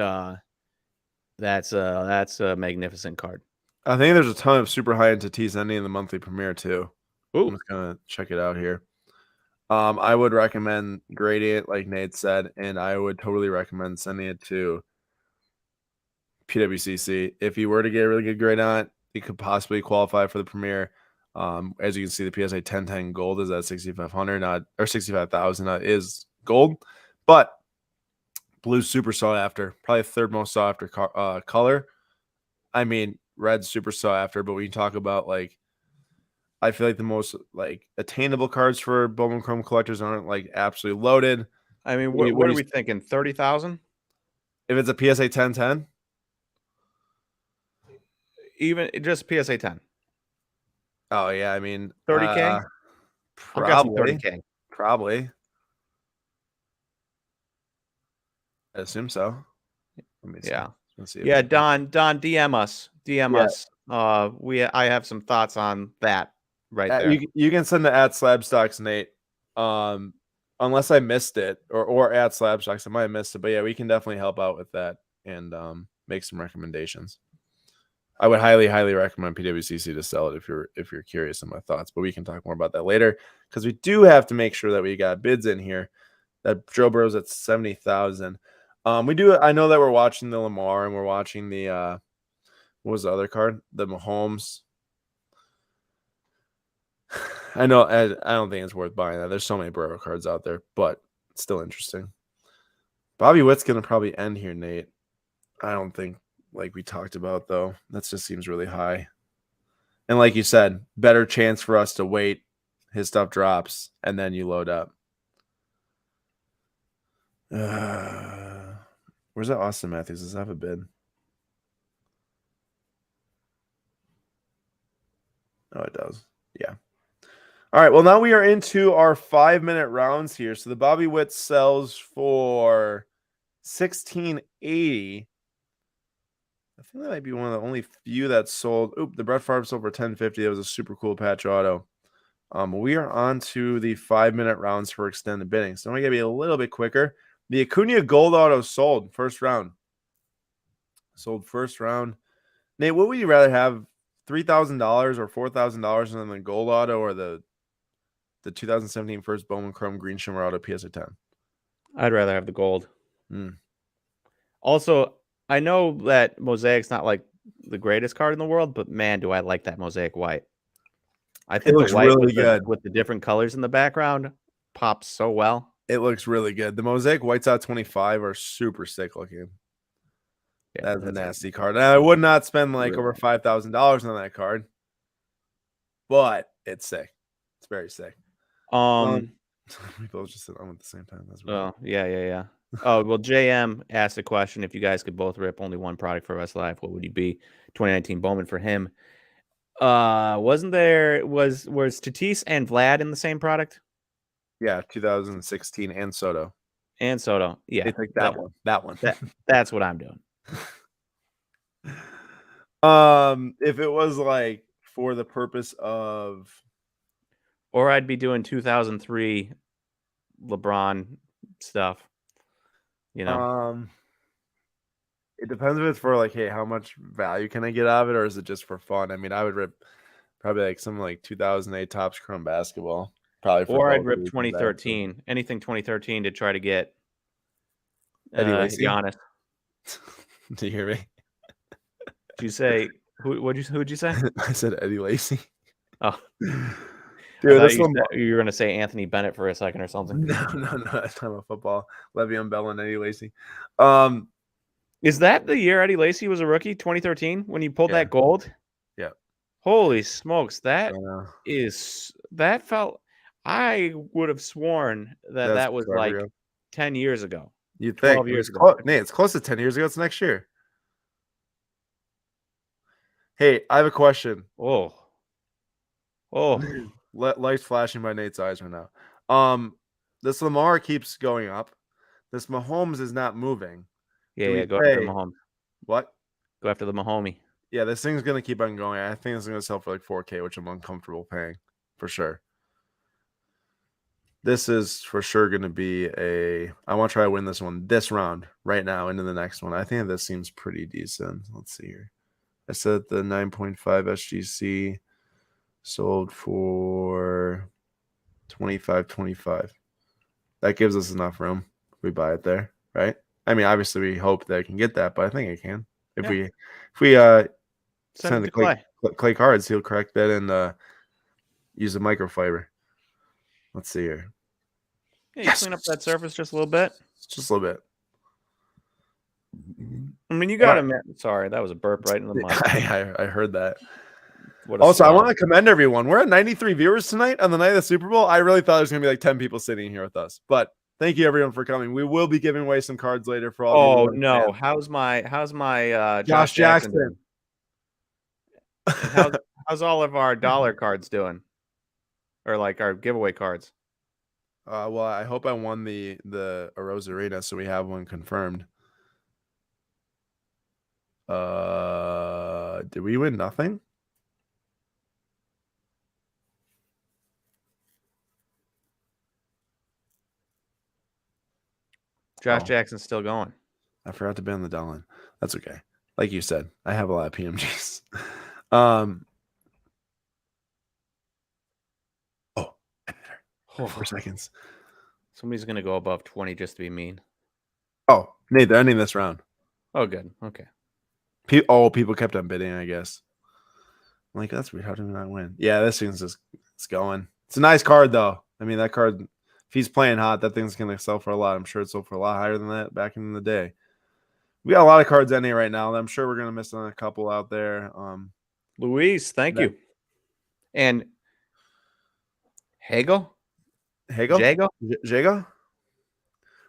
S2: that's a magnificent card.
S1: I think there's a ton of super high end Tatis ending in the monthly premiere too. I'm
S2: Ooh,
S1: just gonna check it out here. I would recommend grading it, like Nate said, and I would totally recommend sending it to PWCC. If you were to get a really good grade on it, you could possibly qualify for the premiere. As you can see, the PSA 1010 gold is at 6,500, not or 65,000 is gold, but blue's super sought after, probably third most sought after color. I mean, red's super sought after, but when you talk about like, I feel like the most like attainable cards for Bowman Chrome collectors aren't like absolutely loaded.
S2: I mean,
S1: When
S2: what are
S1: you,
S2: we thinking? 30,000?
S1: if it's a PSA 1010,
S2: Even just PSA 10.
S1: oh yeah, I mean,
S2: 30K? I'm guessing
S1: probably,
S2: 30K.
S1: probably, I assume so. Let me see.
S2: Yeah.
S1: Let's see if
S2: Yeah,
S1: I can.
S2: Don, DM us. DM
S1: Yeah,
S2: us. I have some thoughts on that right there.
S1: you can send to at Slabstocks, Nate. Unless I missed it, or at Slabstocks, I might have missed it. But yeah, we can definitely help out with that and make some recommendations. I would highly, highly recommend PWCC to sell it if you're curious on my thoughts. But we can talk more about that later because we do have to make sure that we got bids in here. That Joe Burrow's at 70,000. We do. I know that we're watching the Lamar and we're watching the what was the other card? The Mahomes. I know. I don't think it's worth buying that. There's so many Burrow cards out there, but it's still interesting. Bobby Witt's gonna probably end here, Nate. I don't think like we talked about though. That just seems really high. And like you said, better chance for us to wait. His stuff drops and then you load up. Where's that Austin Matthews? Does that have a bid? Oh, it does. Yeah. All right. Well, now we are into our 5-minute rounds here. So the Bobby Witt sells for 1680. I think that might be one of the only few that sold. Oop, the Brett Favre sold for 1050. That was a super cool patch auto. We are on to the 5-minute rounds for extended bidding. So I'm going to be a little bit quicker. The Acuna Gold Auto sold first round. Sold first round. Nate, what would you rather have? $3,000 or $4,000 in the Gold Auto or the 2017 first Bowman Chrome Green Shimmer Auto PSA 10?
S2: I'd rather have the gold.
S1: Mm.
S2: Also, I know that Mosaic's not like the greatest card in the world, but man, do I like that Mosaic white. I
S1: It
S2: think the
S1: looks
S2: white
S1: really good.
S2: with the different colors in the background pops so well.
S1: It looks really good. The Mosaic Whites out 25 are super sick looking.
S2: Yeah,
S1: That's a nasty card. And I would not spend like
S2: really
S1: over $5,000 on that card, but it's sick. It's very sick. We both just said at the same time. That's weird.
S2: Oh, yeah. Oh, well, JM asked a question. If you guys could both rip only one product for West Life, what would you be? 2019 Bowman for him. Was Tatis and Vlad in the same product?
S1: Yeah, 2016 and Soto.
S2: And Soto. Yeah.
S1: It's like that one. That one.
S2: That's what I'm doing.
S1: If it was like for the purpose of,
S2: Or I'd be doing 2003 LeBron stuff. You know.
S1: It depends if it's for like, hey, how much value can I get out of it, or is it just for fun? I mean, I would rip probably like something like 2008 Topps Chrome basketball, probably for
S2: Or I'd
S1: both
S2: rip
S1: reasons, actually.
S2: 2013, anything 2013 to try to get
S1: Eddie Lacy,
S2: Giannis.
S1: do you hear me?
S2: Did you say who'd you say?
S1: I said Eddie Lacy.
S2: Oh, I
S1: Dude,
S2: thought
S1: this
S2: you
S1: one.
S2: said you were gonna say Anthony Bennett for a second or something.
S1: No. That's time of football. Le'Veon Bell and Eddie Lacy. Um,
S2: Is that the year Eddie Lacy was a rookie, 2013, when he pulled
S1: yeah,
S2: that gold?
S1: yeah.
S2: Holy smokes,
S1: I know.
S2: that felt. I would have sworn that
S1: That's
S2: that was
S1: forever
S2: like
S1: ago.
S2: 10 years ago,
S1: You'd think.
S2: 12
S1: I mean,
S2: years
S1: it's
S2: ago.
S1: close. Nate, it's close to 10 years ago. It's next year. Hey, I have a question.
S2: Oh, oh,
S1: Lights flashing by Nate's eyes right now. This Lamar keeps going up. This Mahomes is not moving.
S2: yeah,
S1: Do we
S2: yeah. Go after the
S1: pay
S2: Mahomes.
S1: what?
S2: Go after the Mahomie.
S1: Yeah, this thing's gonna keep on going. I think it's gonna sell for like 4K, which I'm uncomfortable paying for sure. This is for sure gonna be a. I want to try to win this one this round right now into the next one. I think this seems pretty decent. Let's see here. I said the 9.5 SGC sold for 25.25. That gives us enough room. We buy it there, right? I mean, obviously we hope that I can get that, but I think I can. If
S2: Yeah.
S1: we
S2: Send
S1: send
S2: it
S1: the
S2: to Clay.
S1: clay cards, he'll correct that and use the microfiber. Let's see here.
S2: Yeah, you
S1: Yes,
S2: clean up that surface just a little bit.
S1: just a little bit.
S2: I mean, you
S1: All
S2: got
S1: right.
S2: to. Sorry, that was a burp right in the mic.
S1: I heard that.
S2: What a
S1: Also, I want
S2: slob.
S1: to commend everyone. We're at 93 viewers tonight on the night of the Super Bowl. I really thought there was going to be like 10 people sitting here with us, but thank you everyone for coming. We will be giving away some cards later for all
S2: Oh
S1: the
S2: no,
S1: fans.
S2: how's my
S1: Josh
S2: Josh Jackson
S1: Jackson.
S2: doing? And how's all of our dollar cards doing? Or like our giveaway cards?
S1: Well, I hope I won the Arena, so we have one confirmed. Did we win nothing?
S2: Josh
S1: Oh,
S2: Jackson's still going.
S1: I forgot to ban the Dolan. That's okay. Like you said, I have a lot of PMGs. Oh, I better. 4 seconds.
S2: Somebody's gonna go above 20 just to be mean.
S1: Oh, Nate, they're ending this round.
S2: Oh, good. Okay.
S1: People kept on bidding, I guess. I'm like, that's weird. How did we not win? Yeah, this thing's just it's going. It's a nice card, though. I mean, that card, if he's playing hot, that thing's going to sell for a lot. I'm sure it sold for a lot higher than that back in the day. We got a lot of cards ending right now. I'm sure we're going to miss on a couple out there.
S2: Luis, thank you. And Hagel?
S1: Jago?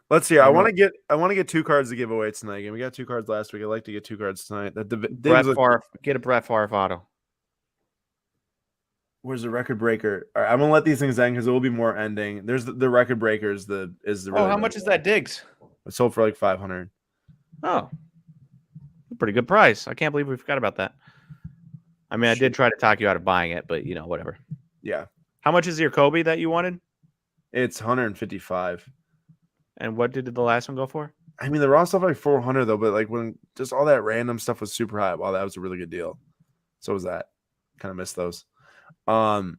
S1: Let's see. I want to get 2 cards to give away tonight. Again, we got 2 cards last week. I'd like to get 2 cards tonight.
S2: Brett Favre, get a Brett Favre auto.
S1: Where's the record breaker? All right, I'm gonna let these things end because there will be more ending. There's the record breaker is the really
S2: how much is that Diggs?
S1: It sold for like 500.
S2: Oh, pretty good price. I can't believe we forgot about that. I mean, I did try to talk you out of buying it, but whatever.
S1: Yeah.
S2: How much is your Kobe that you wanted?
S1: It's 155.
S2: And what did the last one go for?
S1: I mean, the raw stuff like 400 though, but like when just all that random stuff was super high. Wow, that was a really good deal. So was that. Kind of missed those. It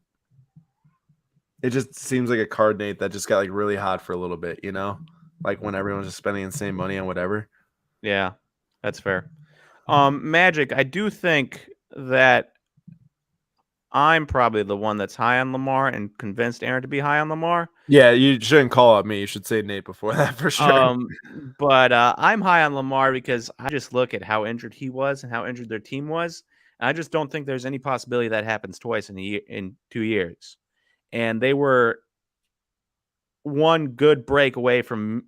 S1: just seems like a card, Nate, that just got like really hot for a little bit, like when everyone's just spending insane money on whatever.
S2: Yeah, that's fair. Magic, I do think that I'm probably the one that's high on Lamar and convinced Aaron to be high on Lamar.
S1: Yeah, you shouldn't call out me. You should say Nate before that for sure.
S2: But I'm high on Lamar because I just look at how injured he was and how injured their team was. And I just don't think there's any possibility that happens twice in 2 years. And they were one good break away from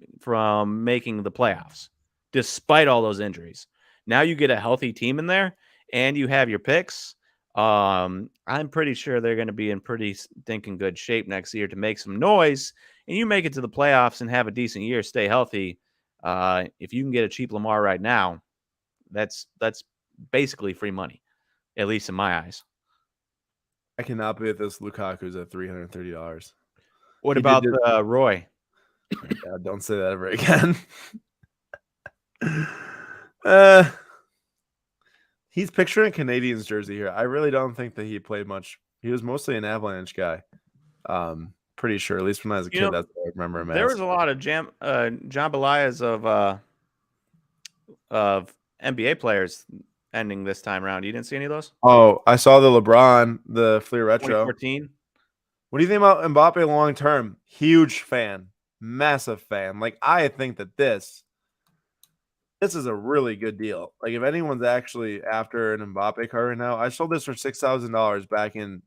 S2: making the playoffs, despite all those injuries. Now you get a healthy team in there, and you have your picks. I'm pretty sure they're going to be in pretty stinking good shape next year to make some noise. And you make it to the playoffs and have a decent year, stay healthy. If you can get a cheap Lamar right now, that's basically free money, at least in my eyes.
S1: I cannot believe this Lukaku's at $330.
S2: What about Roy?
S1: God, don't say that ever again. He's picturing Canadians jersey here. I really don't think that he played much. He was mostly an Avalanche guy. Pretty sure, at least when I was a kid, that's what I remember him
S2: There
S1: as.
S2: was a lot of jambalayas of NBA players ending this time around. You didn't see any of those?
S1: Oh, I saw the LeBron, the Fleer Retro.
S2: 2014.
S1: What do you think about Mbappe long term? Huge fan, massive fan. Like, I think that this is a really good deal. Like, if anyone's actually after an Mbappe card right now, I sold this for $6,000 back in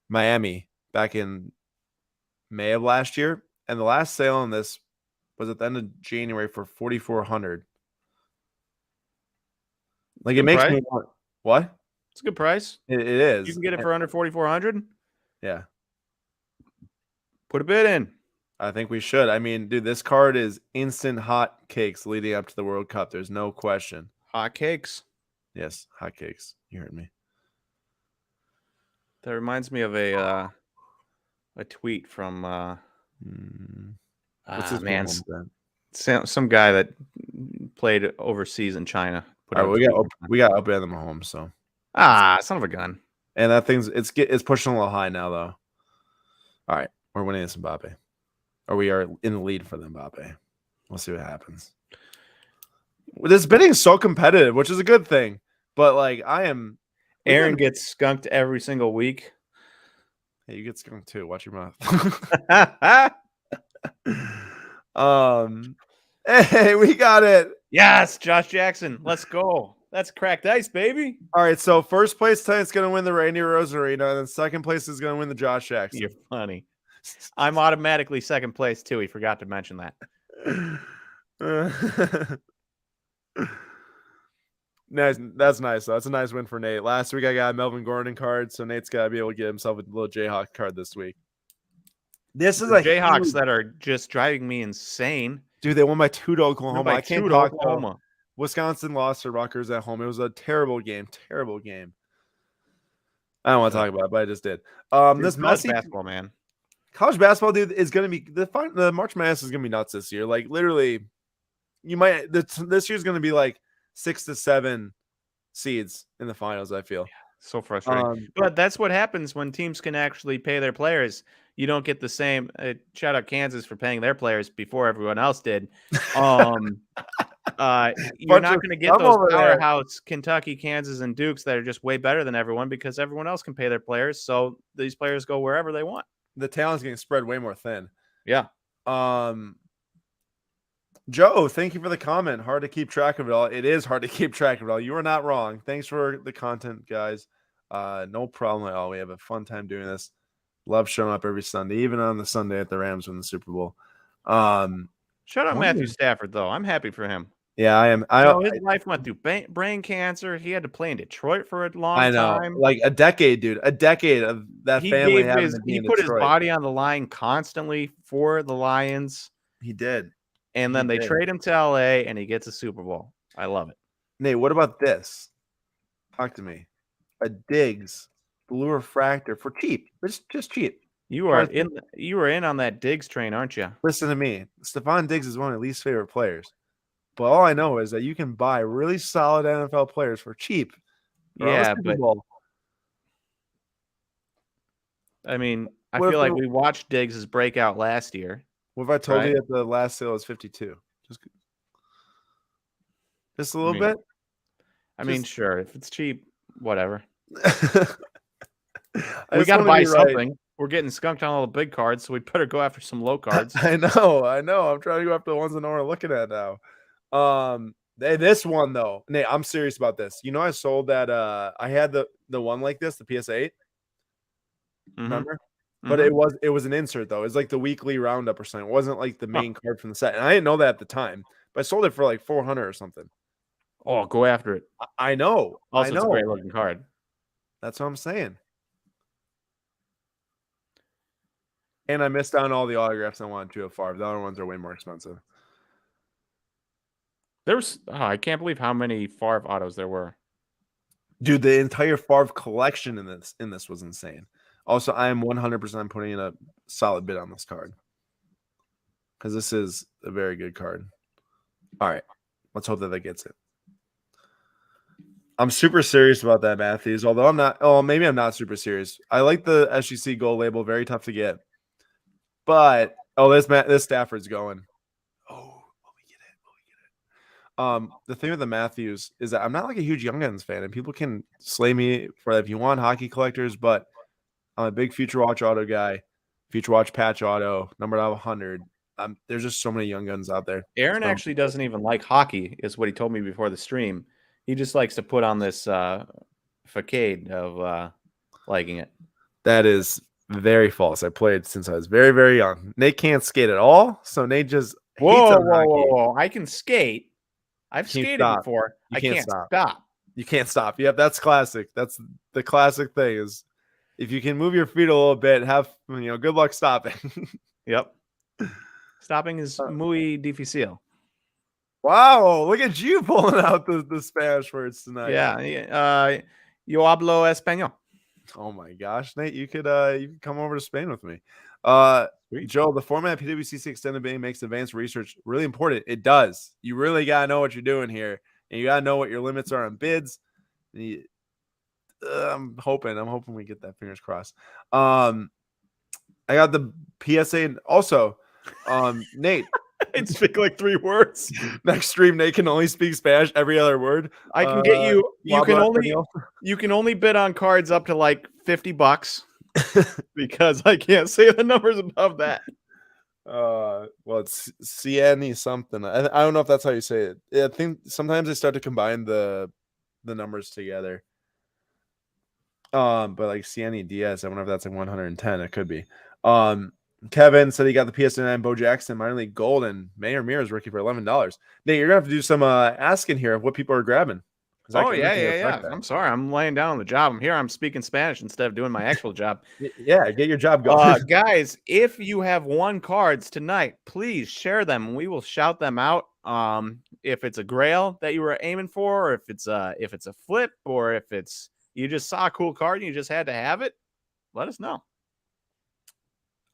S1: Miami back in May of last year, and the last sale on this was at the end of January for $4,400. Like, it makes me want what?
S2: It's a good price.
S1: It is.
S2: You can get it for under 4,400.
S1: Yeah.
S2: Put a bid in.
S1: I think we should. I mean, dude, this card is instant hot cakes leading up to the World Cup. There's no question.
S2: Hot cakes.
S1: Yes, hot cakes. You heard me.
S2: That reminds me of a tweet from
S1: what's his
S2: man,
S1: name?
S2: some guy that played overseas in China.
S1: All right, we got up in the Mahomes, so
S2: son of a gun.
S1: And that thing's it's pushing a little high now though. All right, we're winning this Mbappe, or we are in the lead for the Mbappe. We'll see what happens. This bidding is so competitive, which is a good thing. But like,
S2: Aaron gets skunked every single week.
S1: Hey, you get skunked too. Watch your mouth. Hey, we got it.
S2: Yes, Josh Jackson. Let's go. That's cracked ice, baby.
S1: All right, so first place tonight's going to win the Randy Rosarino, and then second place is going to win the Josh Jackson.
S2: You're funny. I'm automatically second place, too. He forgot to mention that.
S1: Nice. That's nice, though. That's a nice win for Nate. Last week, I got a Melvin Gordon card, so Nate's got to be able to get himself a little Jayhawk card this week. This is
S2: the Jayhawks that are just driving me insane.
S1: Dude, they won by 2 to Oklahoma. I can't talk
S2: Oklahoma.
S1: Wisconsin lost to Rutgers at home. It was a terrible game. Terrible game. I don't want to talk about it, but I just did. This
S2: college basketball, man.
S1: College basketball, dude, is going to be the March Madness is going to be nuts this year. Like, literally, you might this year's going to be like 6 to 7 seeds in the finals. I feel
S2: so frustrating, but that's what happens when teams can actually pay their players. You don't get the same. Shout out Kansas for paying their players before everyone else did. You're not going to get those powerhouse Kentucky, Kansas, and Dukes that are just way better than everyone because everyone else can pay their players. So these players go wherever they want.
S1: The talent's getting spread way more thin.
S2: Yeah.
S1: Joe, thank you for the comment. Hard to keep track of it all. It is hard to keep track of it all. You are not wrong. Thanks for the content, guys. No problem at all. We have a fun time doing this. Love showing up every Sunday, even on the Sunday at the Rams win the Super Bowl.
S2: Shout out Matthew Stafford, though. I'm happy for him.
S1: Yeah, I am.
S2: His life went through brain cancer. He had to play in Detroit for a long time.
S1: Like a decade, dude. A decade of that family having to be in
S2: Detroit. His body on the line constantly for the Lions.
S1: He did.
S2: And then they trade him to LA and he gets a Super Bowl. I love it.
S1: Nate, what about this? Talk to me. A Diggs blue refractor for cheap. It's just cheap.
S2: You were in on that Diggs train, aren't you?
S1: Listen to me. Stephon Diggs is one of my least favorite players. But all I know is that you can buy really solid NFL players for cheap.
S2: Yeah, but I mean, I feel like we watched Diggs' breakout last year.
S1: What if I told you that the last sale is 52? Just a little bit?
S2: I mean, sure. If it's cheap, whatever.
S1: We
S2: got to buy something. We're getting skunked on all the big cards, so we better go after some low cards.
S1: I know. I'm trying to go after the ones that no one are looking at now. This one though, Nate, I'm serious about this. You know, I sold that. I had the one like this, the PS8. Mm-hmm. Remember? But it was an insert though. It was like the weekly roundup or something. It wasn't like the main card from the set, and I didn't know that at the time. But I sold it for like 400 or something.
S2: Oh, go after it.
S1: I know.
S2: Also, it's a great looking card.
S1: That's what I'm saying. And I missed out on all the autographs I wanted to at Favre. The other ones are way more expensive.
S2: I can't believe how many Favre autos there were.
S1: Dude, the entire Favre collection in this was insane. Also, I am 100% putting in a solid bid on this card because this is a very good card. All right, Let's hope that gets it. I'm super serious about that, Matthews. Although I'm not. Oh, maybe I'm not super serious. I like the SGC gold label. Very tough to get. But this Stafford's going. Oh, will we get it? Will we get it? The thing with the Matthews is that I'm not like a huge Young Guns fan, and people can slay me for that if you want hockey collectors. But I'm a big Future Watch auto guy. Future Watch patch auto, numbered out 100. There's just so many Young Guns out there.
S2: Aaron
S1: So,
S2: actually doesn't even like hockey, is what he told me before the stream. He just likes to put on this facade of liking it.
S1: that is very false. I played since I was very, very young. Nate can't skate at all, so Nate just hates on hockey.
S2: Whoa! I can skate. I've
S1: Can't
S2: skated
S1: stop.
S2: before.
S1: You
S2: I
S1: can't
S2: can't
S1: stop.
S2: stop.
S1: You can't stop. Yep, that's classic. That's the classic thing is if you can move your feet a little bit, have good luck stopping.
S2: Yep. Stopping is muy difícil.
S1: Wow, look at you pulling out the Spanish words tonight.
S2: Yeah. Yo hablo español.
S1: Oh my gosh, Nate, you could come over to Spain with me. Joe, the format PWCC extended bidding makes advanced research really important. It does. You really gotta know what you're doing here, and you gotta know what your limits are on bids. I'm hoping we get that. Fingers crossed. I got the PSA and also, Nate.
S2: I speak like 3 words.
S1: Next stream, Nate can only speak Spanish every other word.
S2: I can get you. You can only bid on cards up to like $50 because I can't say the numbers above that.
S1: Well, it's CNE something. I don't know if that's how you say it. I think sometimes they start to combine the numbers together. But like CNE DS, I wonder if that's like 110. It could be. Kevin said he got the PS9 Bo Jackson minor league gold and Mayor Mirror's rookie for $11. Nate, you're gonna have to do some asking here of what people are grabbing.
S2: Oh yeah. I'm sorry, I'm laying down on the job. I'm here. I'm speaking Spanish instead of doing my actual job.
S1: Yeah, get your job going.
S2: Guys, if you have won cards tonight, please share them. We will shout them out. If it's a grail that you were aiming for, or if it's a flip, or if it's you just saw a cool card and you just had to have it, let us know.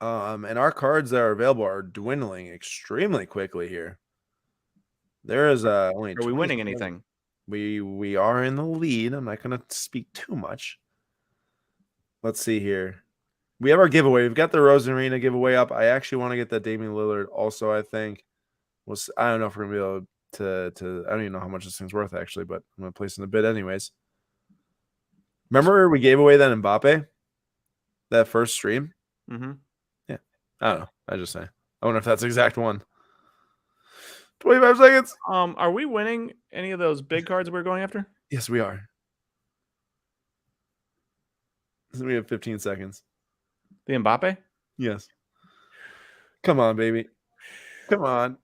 S1: And our cards that are available are dwindling extremely quickly here. There is only.
S2: Are we winning anything?
S1: We are in the lead. I'm not going to speak too much. Let's see here. We have our giveaway. We've got the Rosarina giveaway up. I actually want to get that Damian Lillard also, I think. I don't know if we're going to be able to I don't even know how much this thing's worth, actually, but I'm going to place in the bid anyways. Remember we gave away that Mbappe? That first stream?
S2: Mm-hmm.
S1: Yeah. I don't know. I just say. I wonder if that's the exact one. 25 seconds.
S2: Are we winning any of those big cards we're going after?
S1: Yes, we are. So we have 15 seconds.
S2: The Mbappe?
S1: Yes. Come on, baby. Come on.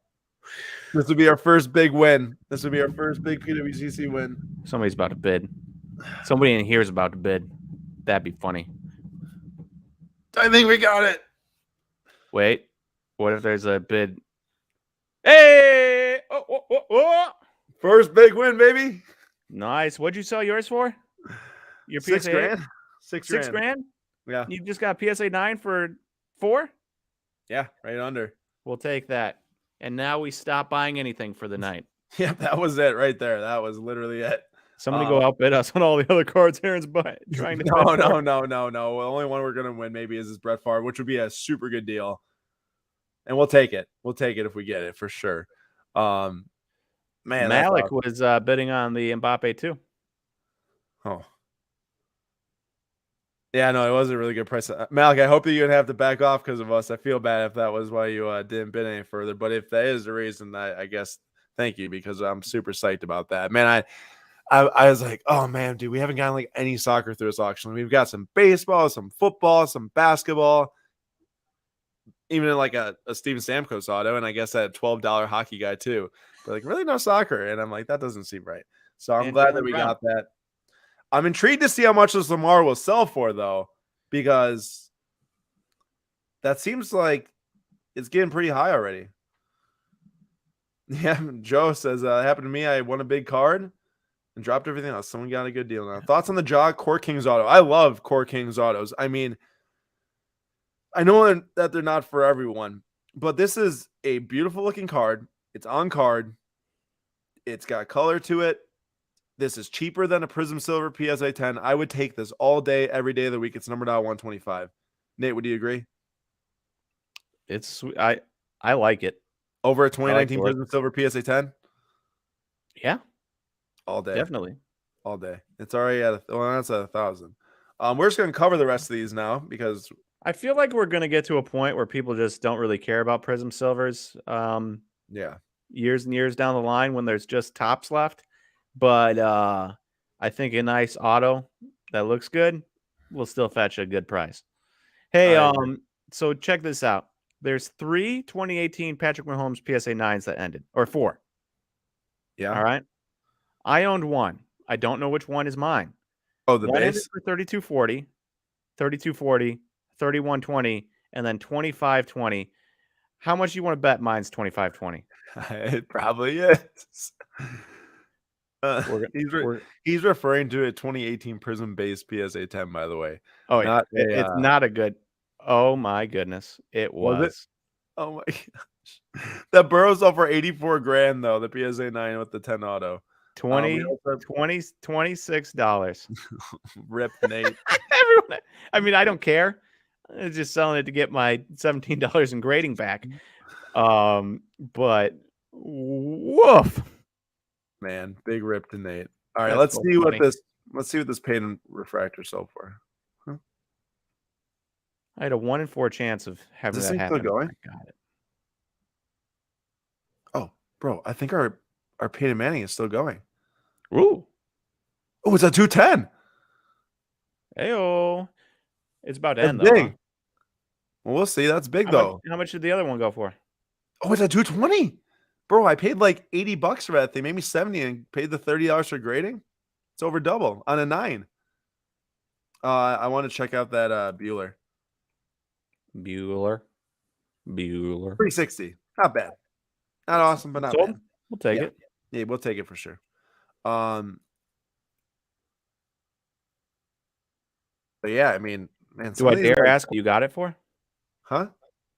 S1: This would be our first big win. This would be our first big PWCC win.
S2: Somebody's about to bid. Somebody in here is about to bid. That'd be funny.
S1: I think we got it.
S2: Wait. What if there's a bid? Hey! Oh.
S1: First big win, baby.
S2: Nice. What'd you sell yours for? Your
S1: $6
S2: PSA
S1: grand.
S2: $6 grand?
S1: Yeah.
S2: You just got PSA 9 for 4?
S1: Yeah, right under.
S2: We'll take that. And now we stop buying anything for the night.
S1: Yeah, that was it right there. That was literally it.
S2: Somebody go outbid us on all the other cards Aaron's trying to
S1: No. The only one we're gonna win maybe is this Brett Favre, which would be a super good deal. And we'll take it. We'll take it if we get it for sure. Man,
S2: Malik was bidding on the Mbappe too.
S1: Oh. Yeah, no, it was a really good price. Malik, I hope that you didn't have to back off because of us. I feel bad if that was why you didn't bid any further. But if that is the reason, I guess thank you because I'm super psyched about that. Man, I was like, oh man, dude, we haven't gotten like any soccer through this auction. We've got some baseball, some football, some basketball, even in like a Steven Stamkos auto, and I guess that $12 hockey guy too. But like really no soccer. And I'm like, that doesn't seem right. So I'm glad that we got that. I'm intrigued to see how much this Lamar will sell for, though, because that seems like it's getting pretty high already. Yeah, Joe says, it happened to me. I won a big card and dropped everything else. Someone got a good deal now. Thoughts on the Jog Core Kings auto? I love Core Kings autos. I mean, I know that they're not for everyone, but this is a beautiful looking card. It's on card. It's got color to it. This is cheaper than a Prism Silver PSA 10. I would take this all day, every day of the week. It's numbered out 125. Nate, would you agree?
S2: It's sweet. I like it.
S1: Over a
S2: I like
S1: 2019
S2: the look.
S1: Prism Silver PSA 10?
S2: Yeah,
S1: All day.
S2: definitely.
S1: All day. It's already at that's at 1,000. We're just going to cover the rest of these now because
S2: I feel like we're gonna get to a point where people just don't really care about Prism Silvers.
S1: yeah.
S2: Years and years down the line when there's just tops left. But I think a nice auto that looks good will still fetch a good price. Hey,
S1: I agree.
S2: so check this out. There's 3 2018 Patrick Mahomes PSA 9s that ended, or 4.
S1: Yeah.
S2: All right. I owned one. I don't know which one is mine.
S1: Oh, the
S2: One ended
S1: base?
S2: for 3240, 3240, 3120, and then 2520. How much do you want to bet mine's 2520?
S1: It probably is. He's referring to a 2018 Prism base PSA 10, by the way.
S2: Oh,
S1: Not
S2: yeah.
S1: a,
S2: It's not a good. Oh, my goodness. It
S1: was it?
S2: was.
S1: Oh my gosh. That Burrows off for 84 grand though, the PSA 9 with the 10 auto.
S2: 26 $.
S1: Rip Nate.
S2: Everyone, I mean, I don't care. I'm just selling it to get my $17 in grading back. But woof.
S1: Man, big rip to Nate. All right,
S2: That's
S1: let's
S2: so
S1: see
S2: funny.
S1: what this paint refractor sold for. Huh?
S2: I had a 1 in 4 chance of having
S1: Is this
S2: that
S1: thing still
S2: happen.
S1: going?
S2: I got it.
S1: Oh, bro, I think our Peyton Manning is still going.
S2: Ooh.
S1: Oh, it's a 210.
S2: Heyo. It's about to
S1: That's
S2: end though.
S1: big.
S2: Huh?
S1: Well, we'll see. That's big
S2: How
S1: though.
S2: much did the other one go for?
S1: Oh, it's a 220. Bro, I paid like $80 for that thing, maybe 70 and paid the $30 for grading. It's over double on a 9. I want to check out that Bueller. 360. Not bad. Not awesome, but not
S2: Sold?
S1: bad.
S2: We'll take
S1: Yeah.
S2: it.
S1: Yeah, we'll take it for sure. But yeah, I mean, man.
S2: Do I dare ask what you got it for?
S1: Huh?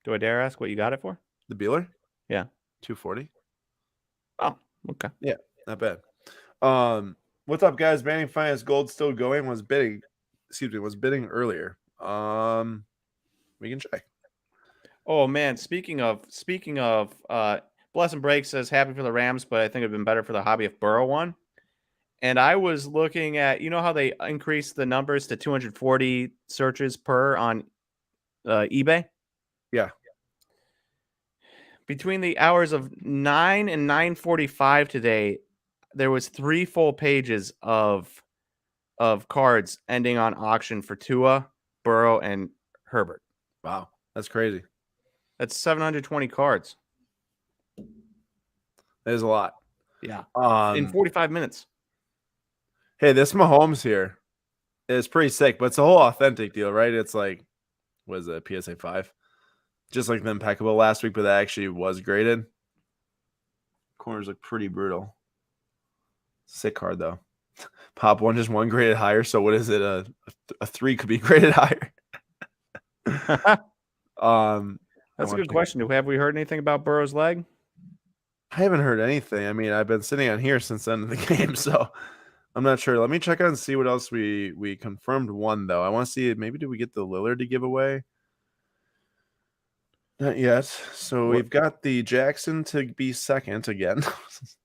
S2: Do I dare ask what you got it for?
S1: The Bueller?
S2: Yeah.
S1: 240.
S2: Oh, okay.
S1: Yeah, not bad. What's up, guys? Banning Finance Gold still going. Was bidding earlier. We can check.
S2: Oh man, speaking of Bless and Break says happy for the Rams, but I think it'd been better for the hobby if Burrow won. And I was looking at, you know how they increased the numbers to 240 searches per on eBay?
S1: Yeah.
S2: Between the hours of 9 and 9:45 today, there was 3 full pages of cards ending on auction for Tua, Burrow, and Herbert.
S1: Wow, that's crazy.
S2: That's 720 cards.
S1: That is a lot.
S2: Yeah. In 45 minutes.
S1: Hey, this Mahomes here is pretty sick, but it's a whole authentic deal, right? It's like, what is it, PSA 5? Just like the Impeccable last week, but that actually was graded. Corners look pretty brutal. Sick card, though. Pop one, just one graded higher. So what is it? A 3 could be graded higher.
S2: That's a good question. Have we heard anything about Burrow's leg?
S1: I haven't heard anything. I mean, I've been sitting on here since the end of the game, so I'm not sure. Let me check out and see what else we confirmed one, though. I want to see, maybe did we get the Lillard to give away? Not yet. So we've got the Jackson to be second again.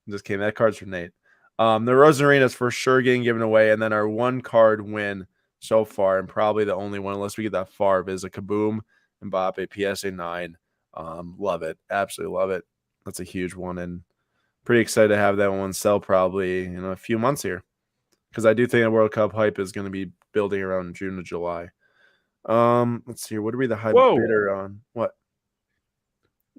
S1: Just kidding. That card's from Nate. The Rosarina is for sure getting given away. And then our one card win so far, and probably the only one, unless we get that far, is a Kaboom Mbappe PSA 9. Love it. Absolutely love it. That's a huge one. And pretty excited to have that one sell probably in a few months here. Because I do think the World Cup hype is going to be building around June to July. Let's see. What are we the high bidder on? What?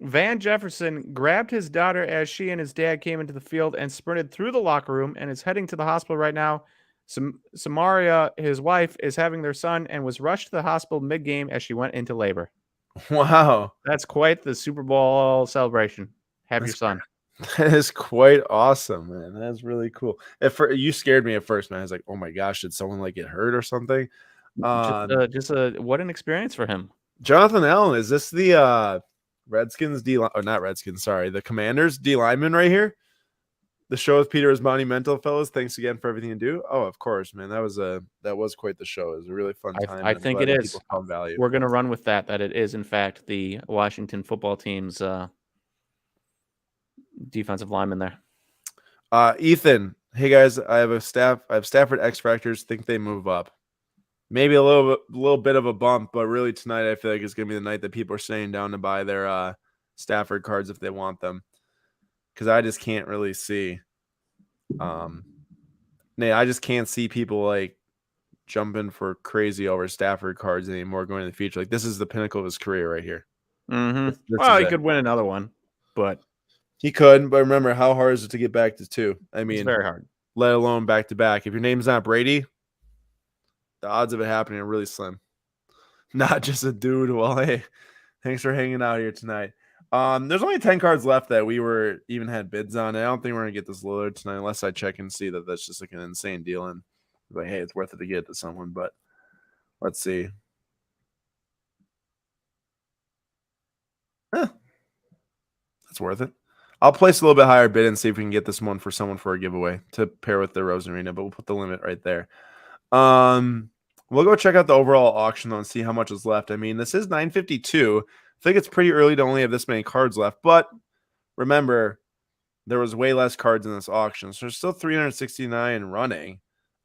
S2: Van Jefferson grabbed his daughter as she and his dad came into the field and sprinted through the locker room and is heading to the hospital right now. Samaria, his wife, is having their son and was rushed to the hospital mid-game as she went into labor.
S1: Wow.
S2: That's quite the Super Bowl celebration. Have your son.
S1: That is quite awesome, man. That's really cool. You scared me at first, man. I was like, oh my gosh, did someone like get hurt or something?
S2: What an experience for him.
S1: Jonathan Allen, is this the Redskins D line, or not Redskins? Sorry, the Commanders D lineman right here. The show with Peter is monumental, fellas. Thanks again for everything you do. Oh, of course, man. That was quite the show. It was a really fun time.
S2: I
S1: And I'm
S2: think
S1: glad
S2: it
S1: that
S2: is.
S1: people found value.
S2: We're going to run with that it is, in fact, the Washington football team's defensive lineman there.
S1: Ethan, hey guys, I have Stafford X Factors. Think they move up. Maybe a little bit of a bump, but really tonight I feel like it's gonna be the night that people are staying down to buy their Stafford cards if they want them. Because I just can't really see. Nate, I just can't see people like jumping for crazy over Stafford cards anymore going in the future. Like this is the pinnacle of his career right here.
S2: Mm-hmm.
S1: This
S2: Well,
S1: is
S2: he
S1: it.
S2: could win another one, but
S1: He could, but remember how hard is it to get back to 2? I
S2: it's
S1: mean,
S2: very hard.
S1: let alone back to back. If your name's not Brady, the odds of it happening are really slim. Not just a dude. Well, hey, thanks for hanging out here tonight. There's only 10 cards left that we were even had bids on. I don't think we're gonna get this Lillard tonight unless I check and see that that's just like an insane deal and like, hey, it's worth it to get to someone. But let's see. That's worth it. I'll place a little bit higher bid and see if we can get this one for someone for a giveaway to pair with the Rosarina, but we'll put the limit right there. We'll go check out the overall auction though and see how much is left. I mean, this is 952. I think it's pretty early to only have this many cards left, but remember, there was way less cards in this auction, so there's still 369 running,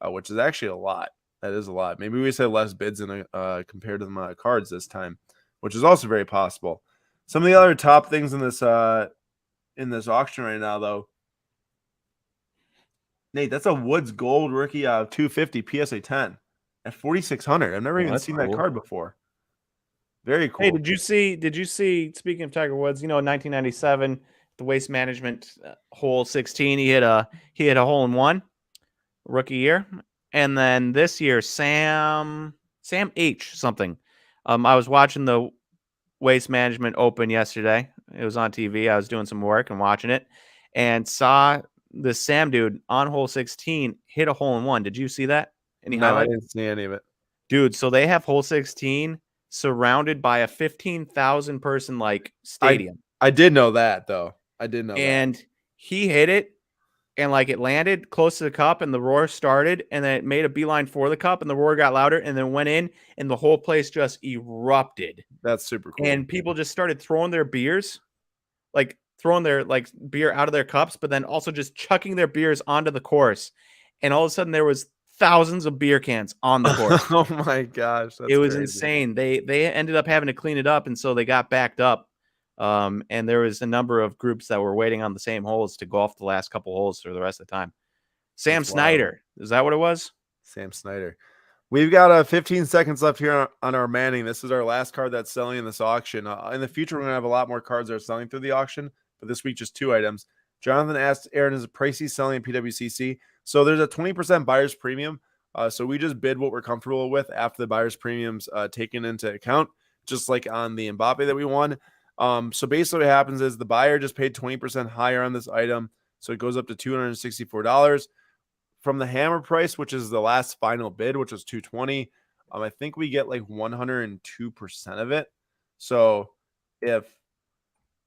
S1: which is actually a lot. That is a lot. Maybe we said less bids in compared to the amount of cards this time, which is also very possible. Some of the other top things in this auction right now, though. Nate, that's a Woods Gold rookie 250 PSA 10 at 4,600. I've never even seen that card before. Very cool.
S2: Hey, did you see, speaking of Tiger Woods, in 1997, the Waste Management hole 16, he hit a hole in one rookie year. And then this year, Sam H something. I was watching the Waste Management Open yesterday. It was on TV. I was doing some work and watching it and saw this Sam dude on hole 16 hit a hole in one. Did you see that? Any highlight?
S1: I didn't see any of it.
S2: Dude, so they have hole 16 surrounded by a 15,000 person stadium.
S1: I did know that though. I did know
S2: and he hit it and it landed close to the cup and the roar started and then it made a beeline for the cup and the roar got louder and then went in and the whole place just erupted.
S1: That's super cool.
S2: And people just started throwing their beers, throwing their beer out of their cups, but then also just chucking their beers onto the course. And all of a sudden there was thousands of beer cans on the course.
S1: Oh my gosh.
S2: It was insane. They ended up having to clean it up. And so they got backed up. And there was a number of groups that were waiting on the same holes to golf the last couple holes for the rest of the time. Sam Snyder. Is that what it was?
S1: Sam Snyder. We've got 15 seconds left here on our Manning. This is our last card that's selling in this auction. In the future, we're going to have a lot more cards that are selling through the auction, but this week, just 2 items. Jonathan asked, Aaron, is it pricey selling at PWCC? So there's a 20% buyer's premium. So we just bid what we're comfortable with after the buyer's premium's taken into account, just like on the Mbappe that we won. So basically what happens is the buyer just paid 20% higher on this item. So it goes up to $264 from the hammer price, which is the last final bid, which was $220. I think we get 102% of it. So if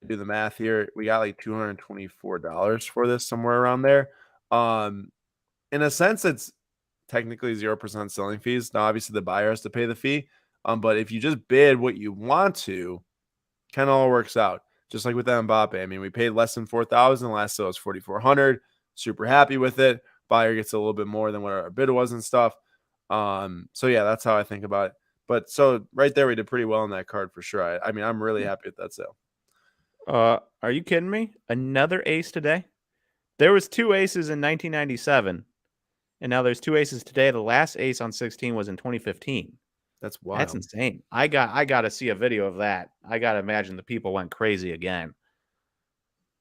S1: I do the math here, we got $224 for this, somewhere around there. In a sense, it's technically 0% selling fees. Now, obviously the buyer has to pay the fee. But if you just bid what you want to, kind of all works out. Just like with that Mbappe. I mean, we paid less than 4,000. Last sale was 4,400. Super happy with it. Buyer gets a little bit more than what our bid was and stuff. So yeah, that's how I think about it. But so right there, we did pretty well on that card for sure. I mean, I'm really happy with that sale.
S2: Are you kidding me? Another ace today? There was 2 aces in 1997, and now there's 2 aces today. The last ace on 16 was in 2015.
S1: That's wild.
S2: That's insane. I got to see a video of that. I got to imagine the people went crazy again.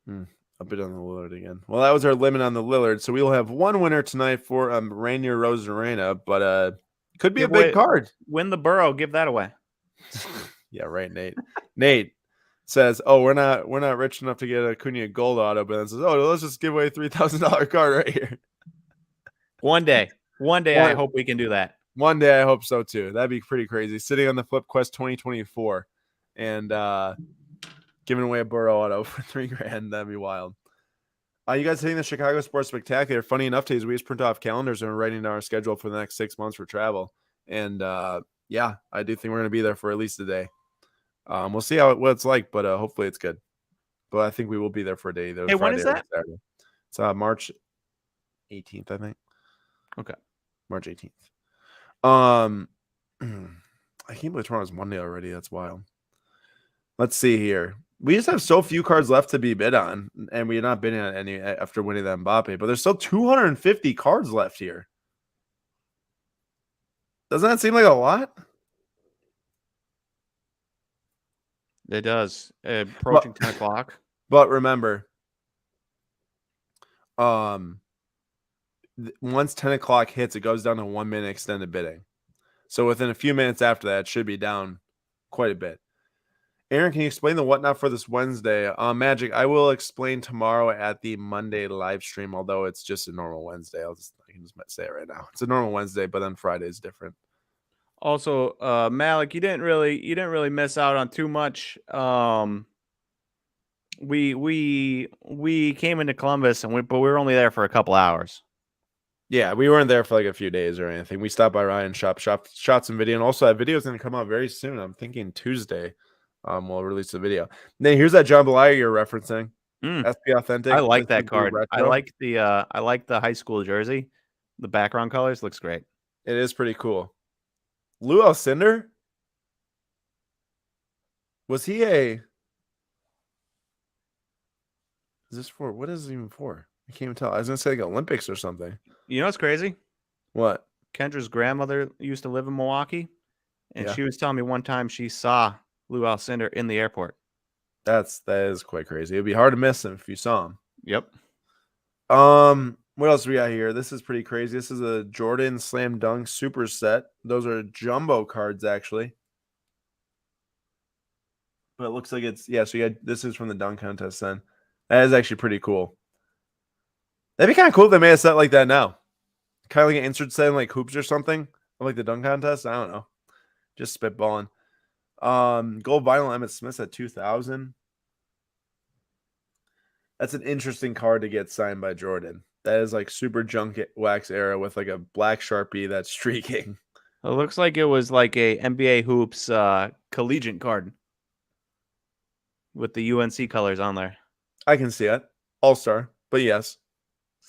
S1: A bit on the Lillard again. Well, that was our limit on the Lillard. So we will have one winner tonight for Rainier Rosarena, but could be a big card.
S2: Win the Burrow, give that away.
S1: Yeah, right, Nate. Nate says, "Oh, we're not rich enough to get a Cunha gold auto," but then says, "Oh, let's just give away a $3,000 card right here."
S2: One day, I hope we can do that.
S1: One day, I hope so too. That'd be pretty crazy. Sitting on the Flip Quest 2024 and giving away a Burrow auto for $3,000. That'd be wild. You guys hitting the Chicago Sports Spectacular? Funny enough, we just print off calendars and we're writing down our schedule for the next 6 months for travel. And yeah, I do think we're going to be there for at least a day. We'll see what it's like, but hopefully it's good. But I think we will be there for a day.
S2: Hey, when is that?
S1: Saturday. It's March 18th, I think.
S2: Okay,
S1: March 18th. I can't believe tomorrow's Monday already. That's wild. Let's see here. We just have so few cards left to be bid on, and we're not bidding on any after winning that Mbappe. But there's still 250 cards left here. Doesn't that seem like a lot?
S2: It does. Approaching 10 o'clock.
S1: But remember, once 10 o'clock hits, it goes down to 1 minute extended bidding. So within a few minutes after that, it should be down quite a bit. Aaron, can you explain the whatnot for this Wednesday? Magic, I will explain tomorrow at the Monday live stream, although it's just a normal Wednesday. I can just say it right now. It's a normal Wednesday, but then Friday is different.
S2: Also, Malik, you didn't really miss out on too much. We came into Columbus but we were only there for a couple hours.
S1: Yeah, we weren't there for like a few days or anything. We stopped by Ryan's shop, shot some video, and also that video is going to come out very soon. I'm thinking Tuesday. We'll release the video. Then here's that John Belair you're referencing. SP Authentic.
S2: I like that card. I like the high school jersey. The background colors looks great.
S1: It is pretty cool. Lou Alcindor? Was he a... Is this for... What is it even for? I can't even tell. I was going to say like Olympics or something.
S2: You know what's crazy?
S1: What?
S2: Kendra's grandmother used to live in Milwaukee, and she was telling me one time she saw Lou Alcindor in the airport.
S1: That is quite crazy. It'd be hard to miss him if you saw him.
S2: Yep.
S1: What else we got here? This is pretty crazy. This is a Jordan Slam Dunk Super Set. Those are jumbo cards, actually. But it looks like it's... Yeah, so this is from the dunk contest then. That is actually pretty cool. That'd be kind of cool if they made a set like that now. Kind of like an insert set in like hoops or something. Or like the dunk contest. I don't know. Just spitballing. Gold vinyl Emmitt Smith at 2,000. That's an interesting card to get signed by Jordan. That is like super junk wax era with like a black Sharpie that's streaking.
S2: It looks like it was like a NBA Hoops collegiate card with the UNC colors on there.
S1: I can see it. All-star, but yes.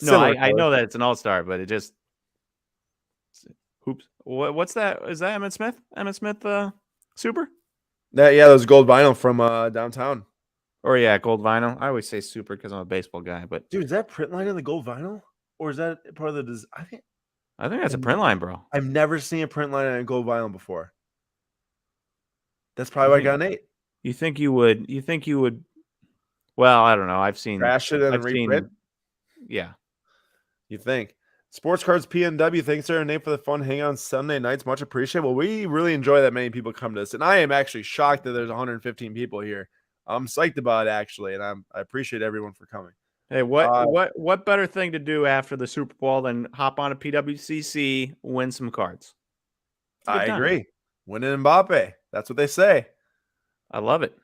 S2: No, I know that it's an all-star, but it just... Hoops. What's that? Is that Emmitt Smith? Emmitt Smith Super?
S1: Yeah, that was gold vinyl from downtown.
S2: Or yeah, gold vinyl. I always say super because I'm a baseball guy, but
S1: dude, is that print line in the gold vinyl, or is that part of the design?
S2: I think that's a print line, bro.
S1: I've never seen a print line on a gold vinyl before. That's probably why I got an 8.
S2: You think you would? Well, I don't know. I've seen
S1: crash it and reprint.
S2: Yeah,
S1: you think? Sports Cards PNW, thanks there, Nate, for the fun hang on Sunday nights. Much appreciated. Well, we really enjoy that many people come to us, and I am actually shocked that there's 115 people here. I'm psyched about it, actually, and I appreciate everyone for coming.
S2: Hey, what better thing to do after the Super Bowl than hop on a PWCC, win some cards?
S1: I agree. Winning Mbappe. That's what they say.
S2: I love it.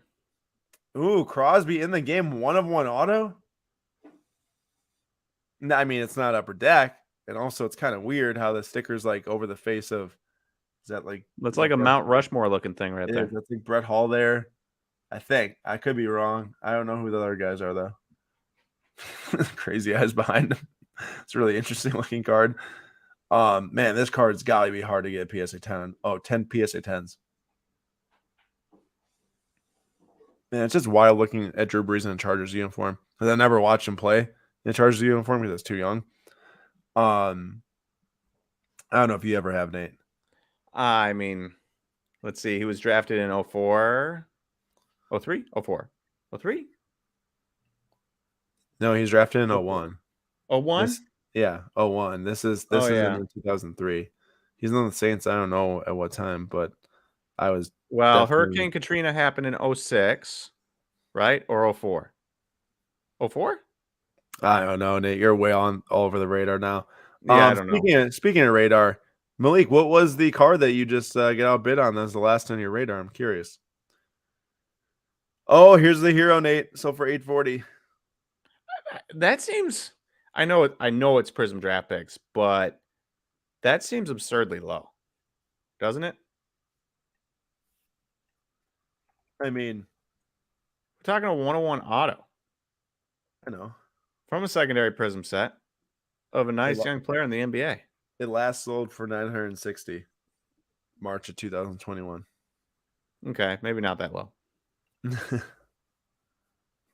S1: Ooh, Crosby in the game, 1/1 auto. No, I mean, it's not Upper Deck. And also, it's kind of weird how the sticker's like over the face of. Is that like?
S2: That's like a Mount Rushmore looking thing right there.
S1: That's like Brett Hall there. I think. I could be wrong. I don't know who the other guys are, though. Crazy eyes behind him. It's a really interesting looking card. Man, this card's got to be hard to get a PSA 10. Oh, 10 PSA 10s. Man, it's just wild looking at Drew Brees in a Chargers uniform. Because I never watched him play in a Chargers uniform because it's too young. I don't know if you ever have, Nate.
S2: I mean, let's see. He was drafted in 04, 03, 04, 03?
S1: No, he's drafted in 01.
S2: 01?
S1: Yeah, 01. This is in 2003. He's on the Saints. I don't know at what time, but I was.
S2: Well, Hurricane Katrina happened in 06, right? Or 04? 04?
S1: I don't know, Nate. You're way all over the radar now.
S2: Yeah, I don't know.
S1: Speaking of radar, Malik, what was the card that you just got outbid on? That was the last on your radar. I'm curious. Oh, here's the hero, Nate. So for $840.
S2: That seems. I know it. I know it's Prism draft picks, but that seems absurdly low, doesn't it?
S1: I mean,
S2: We're talking a 101 auto
S1: I know
S2: from a secondary Prism set of a
S1: it,
S2: nice
S1: la-
S2: young player in the NBA.
S1: it last sold for 960, March of 2021.
S2: Okay, maybe not that low.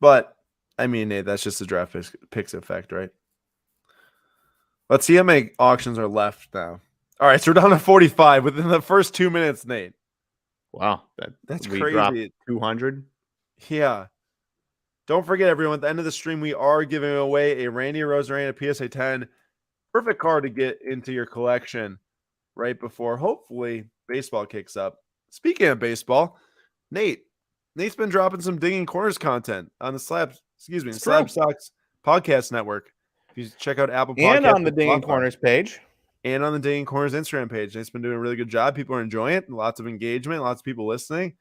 S1: But I mean, Nate, that's just the draft picks effect, right? Let's see how many auctions are left now. All right, so we're down to 45 within the first 2 minutes, Nate.
S2: Wow,
S1: That's
S2: we dropped
S1: crazy.
S2: 200.
S1: Yeah. Don't forget, everyone, at the end of the stream, we are giving away a Randy Rosarena PSA 10. Perfect card to get into your collection right before, hopefully, baseball kicks up. Speaking of baseball, Nate's been dropping some Digging Corners content on the Slab Stocks Podcast Network. If you check out Apple Podcasts
S2: And on the
S1: and
S2: Dinging
S1: Spotify,
S2: Corners page.
S1: and on the Digging Corners Instagram page. Nate's been doing a really good job. People are enjoying it. Lots of engagement. Lots of people listening.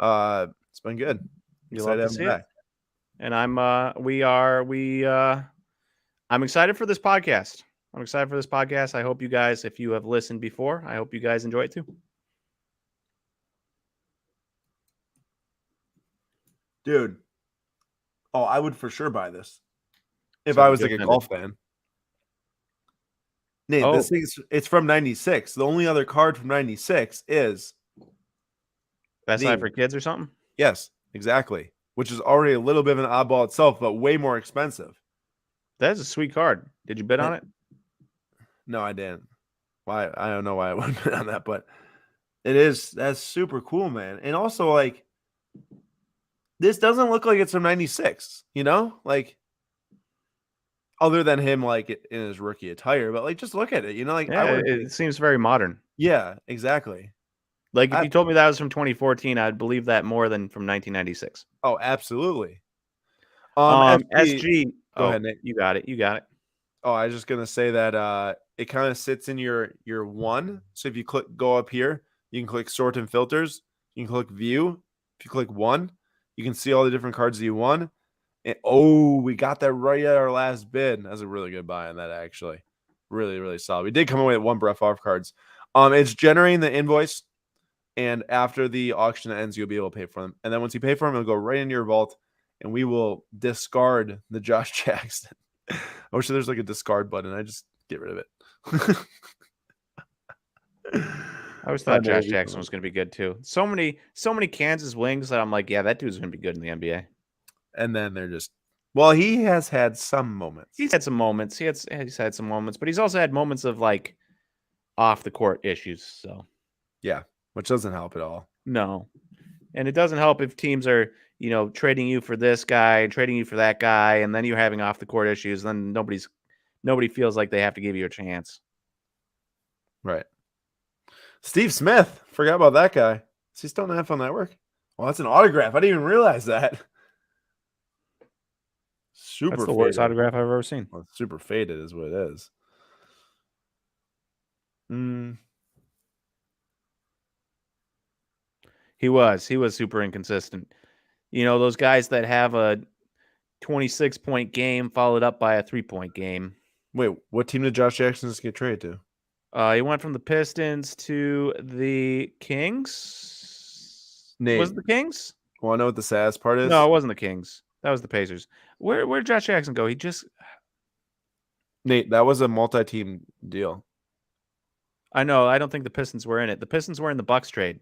S1: It's been good.
S2: You
S1: Excited
S2: love to
S1: to
S2: see
S1: have him
S2: it.
S1: back.
S2: And I'm excited for this podcast. I'm excited for this podcast. I hope you guys, if you have listened before, I hope you guys enjoy it too.
S1: Dude. Oh, I would for sure buy this if
S2: So
S1: I
S2: you
S1: was like
S2: just
S1: a
S2: ended.
S1: golf fan. Nate, this thing's it's from 96. The only other card from 96 is
S2: Best Life for Kids or something?
S1: Yes, exactly. Which is already a little bit of an oddball itself, but way more expensive.
S2: That's a sweet card. Did you bid on it?
S1: No, I didn't. Why? I don't know why I wouldn't bid on that, but that's super cool, man. And also, like, this doesn't look like it's from 96, you know? Like, other than him, like, in his rookie attire, but, like, just look at it, you know? Like,
S2: Yeah, it seems very modern.
S1: Yeah, exactly.
S2: Like, if you told me that was from 2014, I'd believe that more than from 1996.
S1: Oh, absolutely.
S2: SG.
S1: Go ahead, Nate.
S2: You got it. You got it.
S1: Oh, I was just gonna say that it kind of sits in your one. So if you go up here, you can click sort and filters. You can click view. If you click one, you can see all the different cards that you won. And we got that right at our last bid. That's a really good buy on that, actually. Really, really solid. We did come away with one Brett Favre cards. It's generating the invoice, and after the auction ends, you'll be able to pay for them. And then once you pay for them, it'll go right into your vault, and we will discard the Josh Jackson. I wish there's like a discard button. I just get rid of it.
S2: I always thought Josh Jackson was going to be good too. So many Kansas wings that I'm like, yeah, that dude's going to be good in the NBA.
S1: And then they're just, well, he has had some moments.
S2: He's had some moments. He's had some moments, but he's also had moments of like off the court issues. So
S1: yeah, which doesn't help at all.
S2: No, and it doesn't help if teams are, trading you for this guy, trading you for that guy, and then you're having off the court issues. Then nobody feels like they have to give you a chance.
S1: Right. Steve Smith. Forgot about that guy. Is he still on the NFL Network? Well, that's an autograph. I didn't even realize that. Super
S2: That's the
S1: faded.
S2: worst autograph I've ever seen.
S1: Well, super faded is what it is.
S2: He was super inconsistent. Those guys that have a 26-point game followed up by a 3-point game.
S1: Wait, what team did Josh Jackson just get traded to?
S2: He went from the Pistons to the Kings.
S1: Nate.
S2: Was it the Kings?
S1: Well, I know what the saddest part is.
S2: No, it wasn't the Kings. That was the Pacers. Where did Josh Jackson go?
S1: Nate, that was a multi-team deal.
S2: I know. I don't think the Pistons were in it. The Pistons were in the Bucks trade.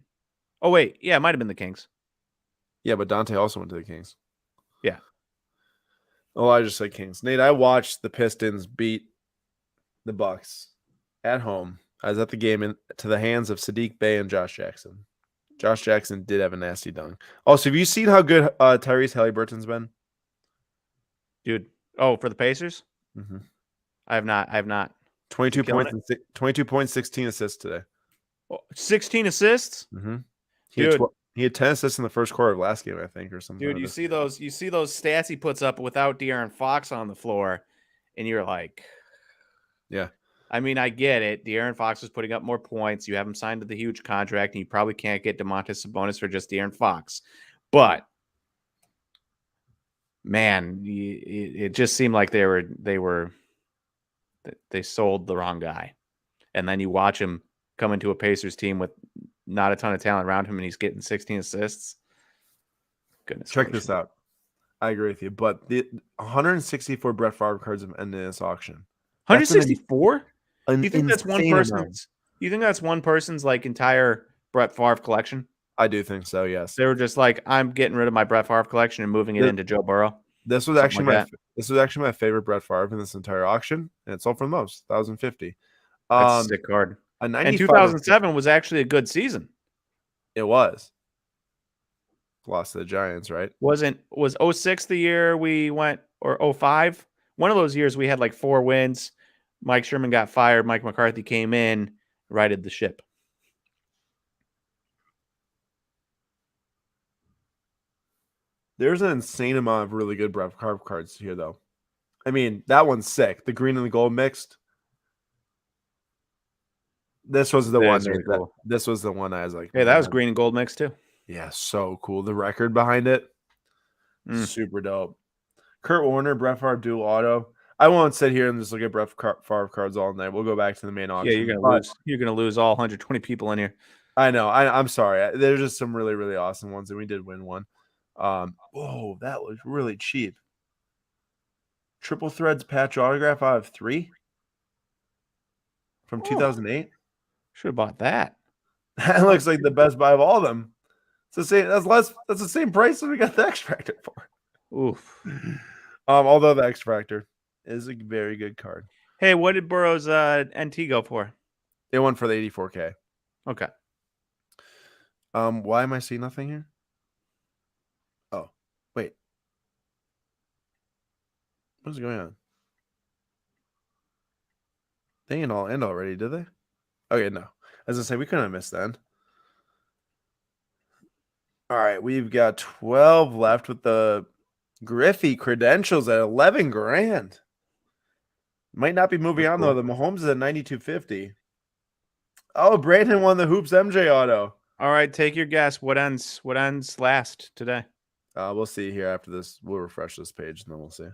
S2: Oh, wait. Yeah, it might have been the Kings.
S1: Yeah, but Dante also went to the Kings.
S2: Yeah.
S1: Oh, I just said Kings. Nate, I watched the Pistons beat the Bucks at home. I was at the game to the hands of Sadiq Bey and Josh Jackson. Josh Jackson did have a nasty dunk. Also, have you seen how good Tyrese Halliburton's been?
S2: Dude. Oh, for the Pacers?
S1: Mm-hmm.
S2: I have not.
S1: 22 points, 16 assists today.
S2: 16 assists?
S1: Mm-hmm. He had 10 assists in the first quarter of last game, I think, or something.
S2: Dude, you see those stats he puts up without De'Aaron Fox on the floor, and you're like,
S1: yeah.
S2: I mean, I get it. De'Aaron Fox was putting up more points. You have him signed to the huge contract, and you probably can't get DeMontis Sabonis for just De'Aaron Fox. But man, it just seemed like they sold the wrong guy. And then you watch him come into a Pacers team with not a ton of talent around him, and he's getting 16 assists. Goodness
S1: Check
S2: gracious.
S1: this out. I agree with you, but the 164 Brett Favre cards have ended in this auction.
S2: 164?
S1: An
S2: You think that's one
S1: insane
S2: person's?
S1: amount.
S2: You think that's one person's like entire Brett Favre collection?
S1: I do think so. Yes.
S2: They were just like, I'm getting rid of my Brett Favre collection and moving it into Joe Burrow.
S1: This was
S2: Something
S1: actually
S2: like
S1: this was actually my favorite Brett Favre in this entire auction, and it sold for the most, 1,050.
S2: That's a sick card.
S1: A
S2: And
S1: 95
S2: 2007 was actually a good season.
S1: It was. Lost to the Giants, right?
S2: Was 06 the year we went, or 05? One of those years we had like 4 wins. Mike Sherman got fired. Mike McCarthy came in, righted the ship.
S1: There's an insane amount of really good Brett Favre cards here, though. I mean, that one's sick. The green and the gold mixed. This was the one.
S2: Really cool.
S1: This was the one I was like,
S2: hey, that was green and gold mix too.
S1: Yeah, so cool. The record behind it, super dope. Kurt Warner, Brett Favre dual auto. I won't sit here and just look at Brett Favre cards all night. We'll go back to the main auction.
S2: Yeah, you're gonna lose. You're gonna lose all 120 people in here.
S1: I know. I'm sorry. There's just some really, really awesome ones, and we did win one. Oh, that was really cheap. Triple Threads patch autograph out of 3 from 2008.
S2: Should have bought that.
S1: That looks like the best buy of all of them. It's the same. That's the same price that we got the X Factor for.
S2: Oof.
S1: Although the X Factor is a very good card.
S2: Hey, what did Burrow's NT go for?
S1: They went for the 84K.
S2: Okay.
S1: Why am I seeing nothing here? Oh, wait. What's going on? They didn't all end already, did they? Okay, no. As I say, we couldn't have missed that. All right, we've got 12 left with the Griffey credentials at 11 grand. Might not be moving on, though. The Mahomes is at 92.50. Oh, Brandon won the Hoops MJ auto.
S2: All right, take your guess. What ends last today?
S1: We'll see here after this. We'll refresh this page, and then we'll see.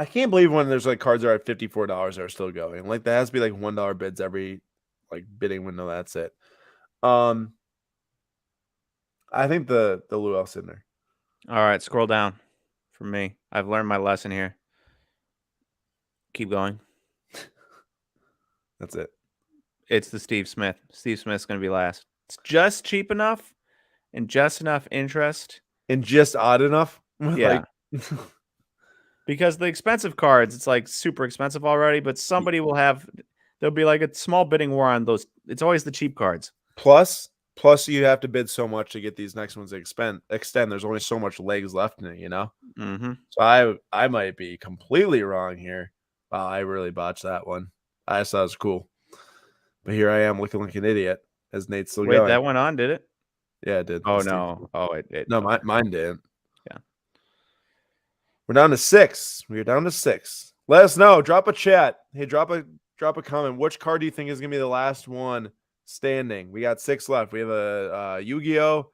S1: I can't believe when there's like cards that are at $54 that are still going. Like that has to be like $1 bids every like bidding window. That's it. I think the Lou Alcindor.
S2: All right, scroll down for me. I've learned my lesson here. Keep going.
S1: That's it.
S2: It's the Steve Smith. Steve Smith's going to be last. It's just cheap enough and just enough interest.
S1: And just odd enough.
S2: Yeah. Because the expensive cards, it's like super expensive already, but somebody will have, there'll be like a small bidding war on those. It's always the cheap cards.
S1: Plus you have to bid so much to get these next ones to extend. There's only so much legs left in it, you know?
S2: Mm-hmm.
S1: So I might be completely wrong here. Wow, I really botched that one. I just thought it was cool. But here I am looking like an idiot as Nate's still going.
S2: Wait, that went on, did it?
S1: Yeah, it did.
S2: Oh, no. Oh, it
S1: no, mine didn't.
S2: Yeah.
S1: We're down to 6. We're down to 6. Let us know. Drop a chat. Hey, drop a comment. Which card do you think is going to be the last one standing? We got 6 left. We have a Yu-Gi-Oh!,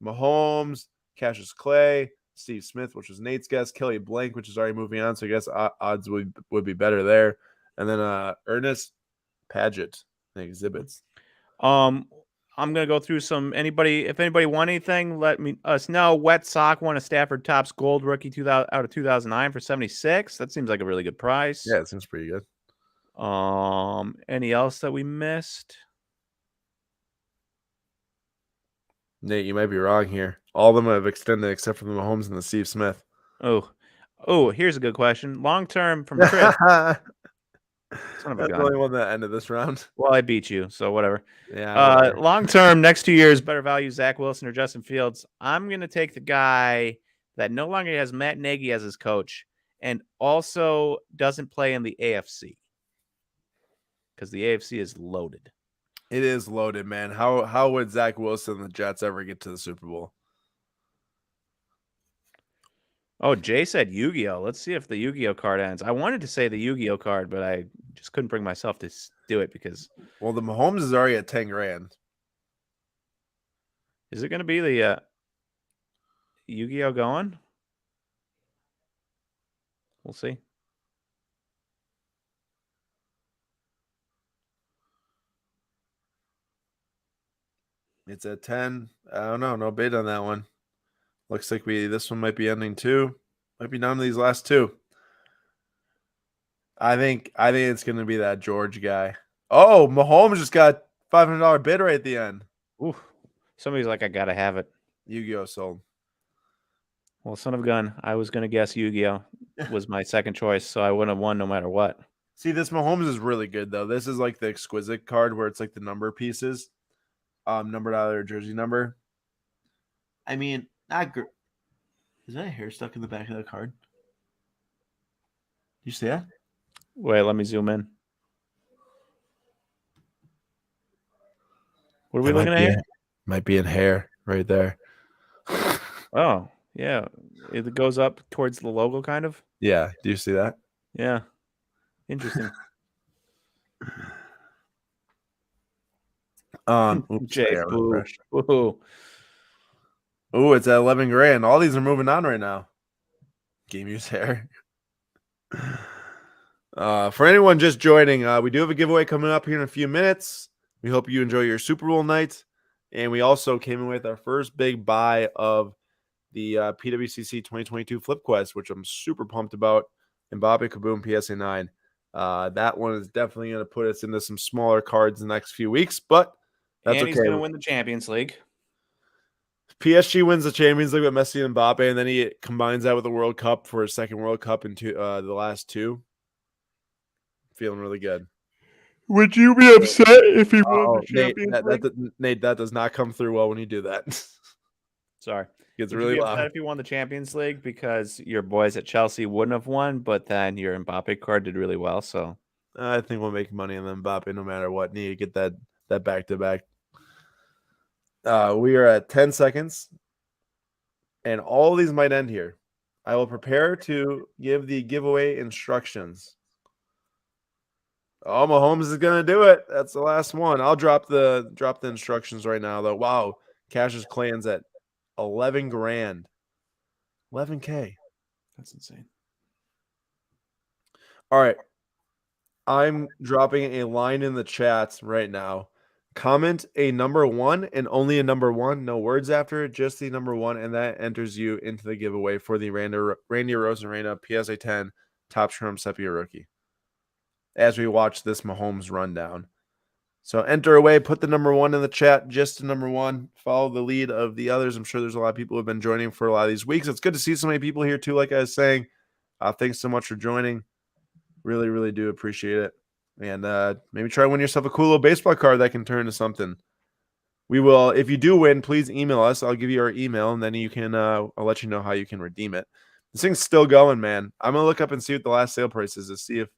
S1: Mahomes, Cassius Clay, Steve Smith, which was Nate's guess, Kelly Blank, which is already moving on, so I guess odds would be better there. And then Ernest Paget exhibits.
S2: I'm gonna go through some. If anybody won anything, let us know. Wet Sock won a Stafford Topps Gold rookie 2000 out of 2009 for 76. That seems like a really good price.
S1: Yeah, it seems pretty good.
S2: Any else that we missed?
S1: Nate, you might be wrong here. All of them have extended except for the Mahomes and the Steve Smith.
S2: Oh, here's a good question. Long term from Chris.
S1: That's the only one that ended this round.
S2: Well, I beat you, so whatever.
S1: Yeah.
S2: Long term, next 2 years, better value Zach Wilson or Justin Fields. I'm gonna take the guy that no longer has Matt Nagy as his coach and also doesn't play in the AFC because the AFC is loaded.
S1: It is loaded, man. How would Zach Wilson and the Jets ever get to the Super Bowl?
S2: Oh, Jay said Yu-Gi-Oh! Let's see if the Yu-Gi-Oh! Card ends. I wanted to say the Yu-Gi-Oh! Card, but I just couldn't bring myself to do it because.
S1: Well, the Mahomes is already at 10 grand.
S2: Is it going to be the Yu-Gi-Oh going? We'll see.
S1: It's at 10. I don't know. No bid on that one. Looks like this one might be ending too. Might be down to these last two. I think it's going to be that George guy. Oh, Mahomes just got $500 bid right at the end.
S2: Ooh, somebody's like, I gotta have it.
S1: Yu-Gi-Oh sold.
S2: Well, son of a gun, I was gonna guess Yu-Gi-Oh was my second choice, so I wouldn't have won no matter what.
S1: See, this Mahomes is really good though. This is like the exquisite card where it's like the number pieces, numbered out of their jersey number. I mean, not good. Is that a hair stuck in the back of that card? You see that?
S2: Wait, let me zoom in. What are we looking at here?
S1: Might be in hair right there.
S2: Oh, yeah. It goes up towards the logo, kind of.
S1: Yeah. Do you see that?
S2: Yeah. Interesting.
S1: Oops,
S2: Jay, boo.
S1: Oh, it's at 11 grand. All these are moving on right now. Game use hair. For anyone just joining, we do have a giveaway coming up here in a few minutes. We hope you enjoy your Super Bowl night. And we also came in with our first big buy of the PWCC 2022 Flip Quest, which I'm super pumped about. Mbappe, Kaboom, PSA 9. That one is definitely going to put us into some smaller cards in the next few weeks, but that's
S2: and he's
S1: okay.
S2: going to win the Champions League.
S1: PSG wins the Champions League with Messi and Mbappe, and then he combines that with the World Cup for his second World Cup in the last two. Feeling really good.
S2: Would you be upset if he won the Champions League?
S1: Nate, that does not come through well when you do that.
S2: Sorry.
S1: It's
S2: Would
S1: really
S2: you be
S1: loud.
S2: upset if you won the Champions League because your boys at Chelsea wouldn't have won, but then your Mbappe card did really well? So
S1: I think we'll make money on the Mbappe no matter what. Need to get that back-to-back. We are at 10 seconds, and all these might end here. I will prepare to give the giveaway instructions. Oh, Mahomes is gonna do it. That's the last one. I'll drop the instructions right now, though. Wow, Cash's Clan's at 11 grand, 11K.
S2: that's insane.
S1: All right, I'm dropping a line in the chats right now. Comment a number 1 and only a number 1, no words after it, just the number 1, and that enters you into the giveaway for the Randy Rosarena PSA 10 Top Shrimp Sepia rookie. As we watch this Mahomes rundown. So enter away, put the number 1 in the chat, just the number 1. Follow the lead of the others. I'm sure there's a lot of people who have been joining for a lot of these weeks. It's good to see so many people here too, like I was saying. Thanks so much for joining. Really, really do appreciate it. And maybe try to win yourself a cool little baseball card that can turn into something. We will, if you do win, please email us. I'll give you our email, and then you can, I'll let you know how you can redeem it. This thing's still going, man. I'm going to look up and see what the last sale price is to see if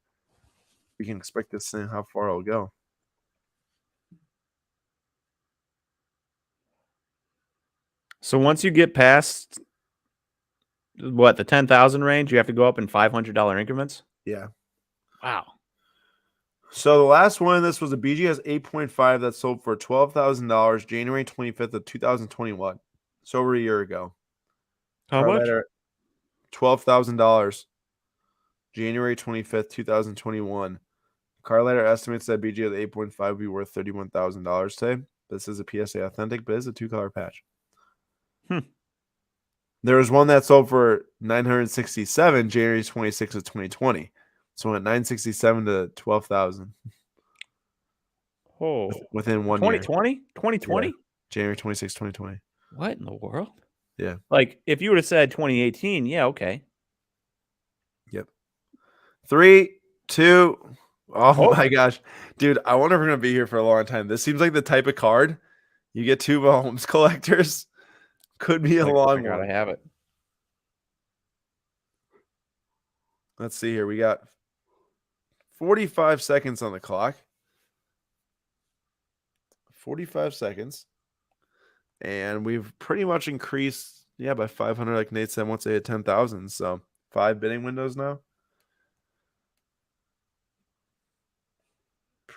S1: we can expect this thing, how far it'll go.
S2: So once you get past the 10,000 range, you have to go up in $500 increments?
S1: Yeah.
S2: Wow.
S1: So the last one, this was a BGS 8.5 that sold for $12,000 January 25th of 2021. So over a year ago.
S2: How much?
S1: $12,000 January 25th, 2021. Carlator estimates that BGS 8.5 would be worth $31,000 today. This is a PSA authentic, but it's a 2-color patch. There was one that sold for $967 January 26th of 2020. So went 967 to 12,000.
S2: Oh,
S1: within 1 year.
S2: 2020?
S1: Yeah. January 26th, 2020.
S2: What in the world?
S1: Yeah.
S2: Like if you would have said 2018, yeah, okay.
S1: Yep. 3, 2. Oh my gosh. Dude, I wonder if we're going to be here for a long time. This seems like the type of card you get 2 Mahomes collectors. Could be a long one.
S2: I gotta have it.
S1: Let's see here. We got 45 seconds on the clock. 45 seconds. And we've pretty much increased, by 500, like Nate said, once they hit 10,000. So 5 bidding windows now.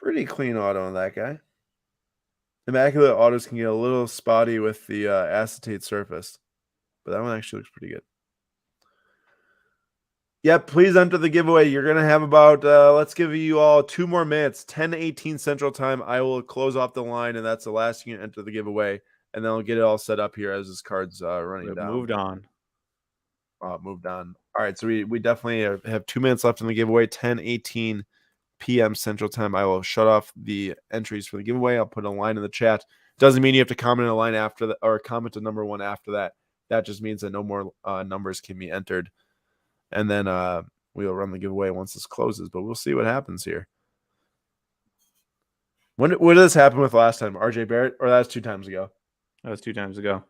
S1: Pretty clean auto on that guy. Immaculate autos can get a little spotty with the acetate surface, but that one actually looks pretty good. Yep, please enter the giveaway. You're going to have about, let's give you all 2 more minutes, 10:18 Central Time. I will close off the line, and that's the last you can enter the giveaway. And then I'll get it all set up here as this card's running
S2: We've
S1: down.
S2: moved on.
S1: Moved on. All right, so we definitely have 2 minutes left in the giveaway, 10:18 p.m. Central Time. I will shut off the entries for the giveaway. I'll put a line in the chat. Doesn't mean you have to comment a line after that or comment a number 1 after that. That just means that no more numbers can be entered. And then we will run the giveaway once this closes, but we'll see what happens here. When did this happen with last time? RJ Barrett, or that was 2 times ago?
S2: That was 2 times ago.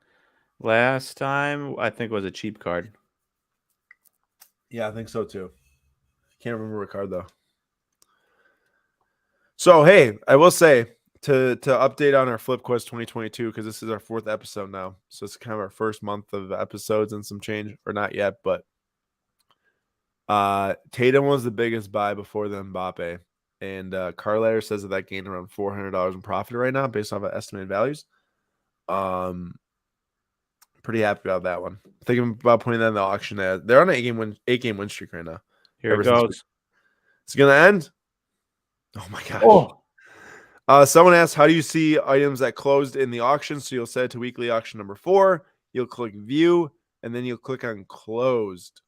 S2: Last time, I think, was a cheap card.
S1: Yeah, I think so too. Can't remember what card though. So hey, I will say to update on our Flip Quest 2022, because this is our 4th episode now. So it's kind of our first month of episodes and some change, or not yet, but Tatum was the biggest buy before the Mbappe. And Carlayer says that gained around $400 in profit right now based off of estimated values. Pretty happy about that one. Thinking about putting that in the auction. They're on an 8-game win streak right now.
S2: Here it goes.
S1: It's gonna end. Oh my gosh. Someone asked, how do you see items that closed in the auction? So you'll set it to weekly auction number 4. You'll click view, and then you'll click on closed.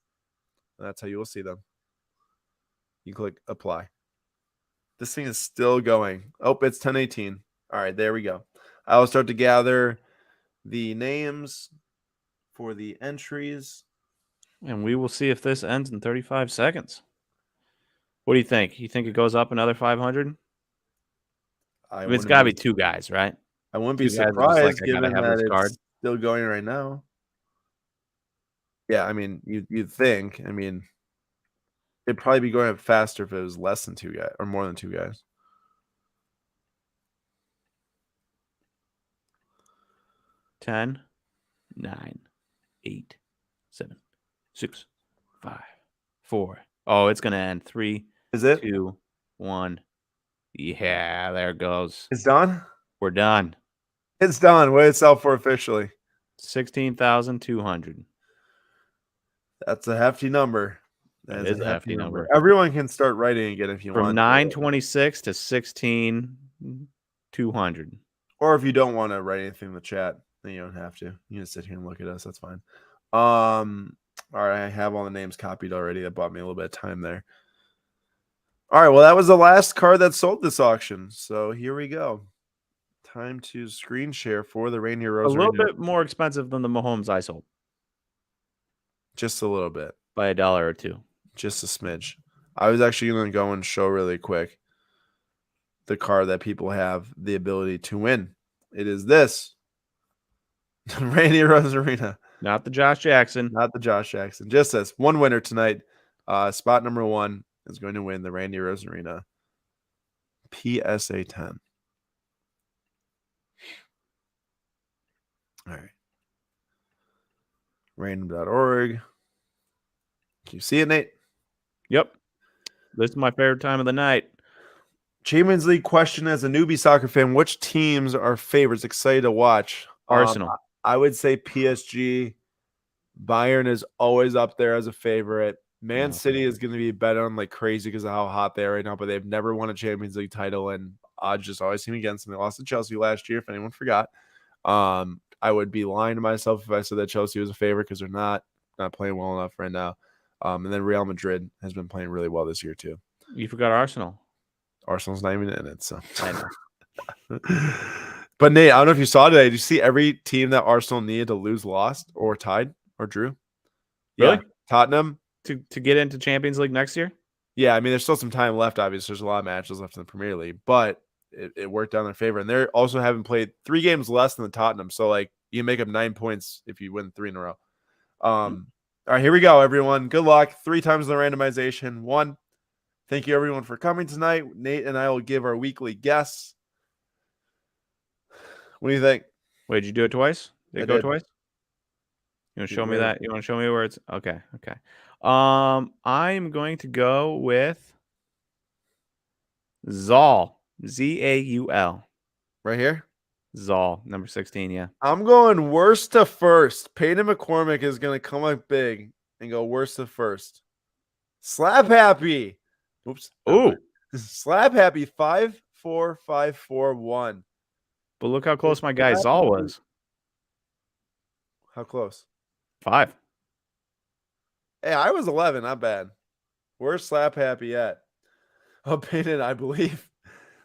S1: And that's how you will see them. You click apply. This thing is still going. Oh, it's 10:18. All right, there we go. I will start to gather the names for the entries.
S2: And we will see if this ends in 35 seconds. What do you think? You think it goes up another 500? It's got to be 2 guys, right?
S1: I wouldn't be surprised given that it's still going right now. Yeah, I mean, you'd think. I mean, it'd probably be going up faster if it was less than 2 guys or more than 2 guys.
S2: 10, 9, 8, 7, 6, 5, 4. Oh, it's gonna end 3.
S1: Is it
S2: 2, 1? Yeah, there it goes.
S1: It's done.
S2: We're done.
S1: It's done. What did it sell for officially?
S2: 16,200.
S1: That's a hefty number.
S2: That is a hefty number.
S1: Everyone can start writing again if you want.
S2: From 926 to 16,200.
S1: Or if you don't want to write anything in the chat, then you don't have to. You can sit here and look at us. That's fine. All right, I have all the names copied already. That bought me a little bit of time there. All right, well, that was the last card that sold this auction. So here we go. Time to screen share for the Rainier Rose.
S2: A little bit more expensive than the Mahomes I sold.
S1: Just a little bit.
S2: By $1 or $2.
S1: Just a smidge. I was actually going to go and show really quick the card that people have the ability to win. It is this. Rainier Rose Arena.
S2: Not the Josh Jackson.
S1: Not the Josh Jackson. Just this. One winner tonight. Spot number 1 is going to win the Rainier Rose Arena PSA 10. All right. Random.org. Can you see it, Nate?
S2: Yep. This is my favorite time of the night.
S1: Champions League question as a newbie soccer fan, which teams are favorites? Excited to watch?
S2: Arsenal.
S1: I would say PSG. Bayern is always up there as a favorite. Man City is going to be bet on like crazy because of how hot they are right now, but they've never won a Champions League title, and odds just always seem against them. They lost to Chelsea last year, if anyone forgot. I would be lying to myself if I said that Chelsea was a favorite because they're not playing well enough right now. And then Real Madrid has been playing really well this year too.
S2: You forgot Arsenal.
S1: Arsenal's not even in it, so. I know. But Nate, I don't know if you saw today. Did you see every team that Arsenal needed to lose lost or tied or drew?
S2: Really?
S1: Yeah. Tottenham.
S2: To get into Champions League next year?
S1: Yeah, I mean, there's still some time left, obviously. There's a lot of matches left in the Premier League, but it worked out in their favor. And they're also having played 3 games less than the Tottenham. So, like, you can make up 9 points if you win 3 in a row. All right, here we go, everyone. Good luck. 3 times the randomization. 1. Thank you, everyone, for coming tonight. Nate and I will give our weekly guess. What do you think?
S2: Wait, did you do it twice? Did it go twice? You want to show me that? You want to show me where it's okay? Okay. I'm going to go with Zal Zaul.
S1: Right here.
S2: Zal, number 16, yeah.
S1: I'm going worst to first. Peyton McCormick is going to come up big and go worst to first. Slap Happy. Oops.
S2: Ooh.
S1: Slap Happy 54541.
S2: But look how close my guy Zal was.
S1: How close?
S2: 5.
S1: Hey, I was 11. Not bad. Where's Slap Happy at? Opinion, I believe.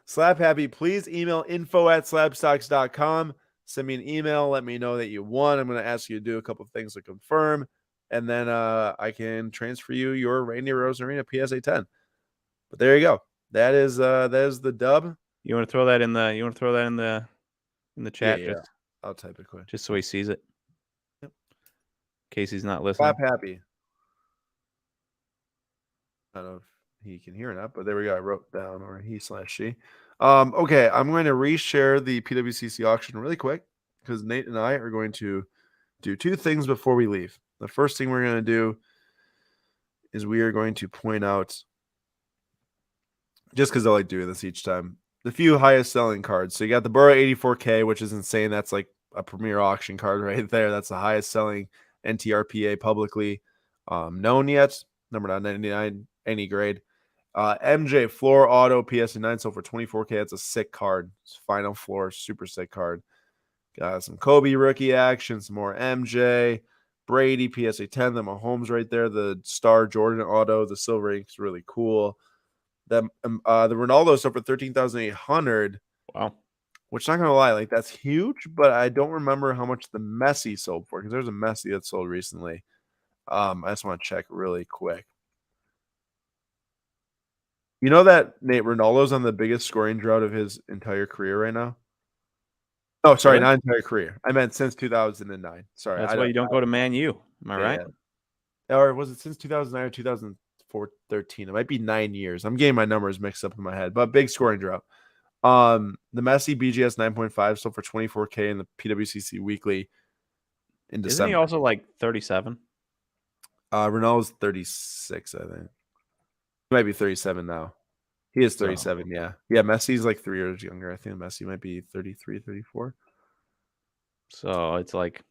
S1: Slap Happy, please email info@slabstocks.com. Send me an email. Let me know that you won. I'm going to ask you to do a couple of things to confirm. And then I can transfer you your Randy Rosarina PSA 10. But there you go. That is the dub.
S2: You want to throw that in the chat?
S1: Yeah. I'll type it quick.
S2: Just so he sees it.
S1: Yep.
S2: In case he's not listening.
S1: Slap Happy. I don't know if he can hear or not, but there we go. I wrote down, or he/she. Okay, I'm going to reshare the PWCC auction really quick because Nate and I are going to do two things before we leave. The first thing we're going to do is we are going to point out, just because I like doing this each time, the few highest selling cards. So you got the Burrow 84K, which is insane. That's like a premier auction card right there. That's the highest selling NTRPA publicly known yet. Number 999, any grade. MJ floor auto PSA 9 sold for 24K. That's a sick card. It's final floor, super sick card. Got some Kobe rookie action, some more MJ, Brady PSA 10, the Mahomes right there, the Star Jordan auto, the silver ink's really cool. The Ronaldo sold for 13,800.
S2: Wow.
S1: Which, not gonna lie, like that's huge, but I don't remember how much the Messi sold for because there's a Messi that sold recently. I just want to check really quick. You know that Nate Ronaldo's on the biggest scoring drought of his entire career right now? Oh, sorry,
S2: Really?
S1: not entire career. I meant since 2009. Sorry.
S2: That's why you don't go to Man U. Am I right?
S1: Or was it since 2009 or 2013? It might be 9 years. I'm getting my numbers mixed up in my head, but big scoring drought. The Messi BGS 9.5 sold for 24K in the PWCC weekly in December.
S2: Isn't he also like 37?
S1: Ronaldo's 36, I think. He might be 37 now. He is 37, yeah. Yeah, Messi's like 3 years younger. I think Messi might be 33, 34.
S2: So it's like,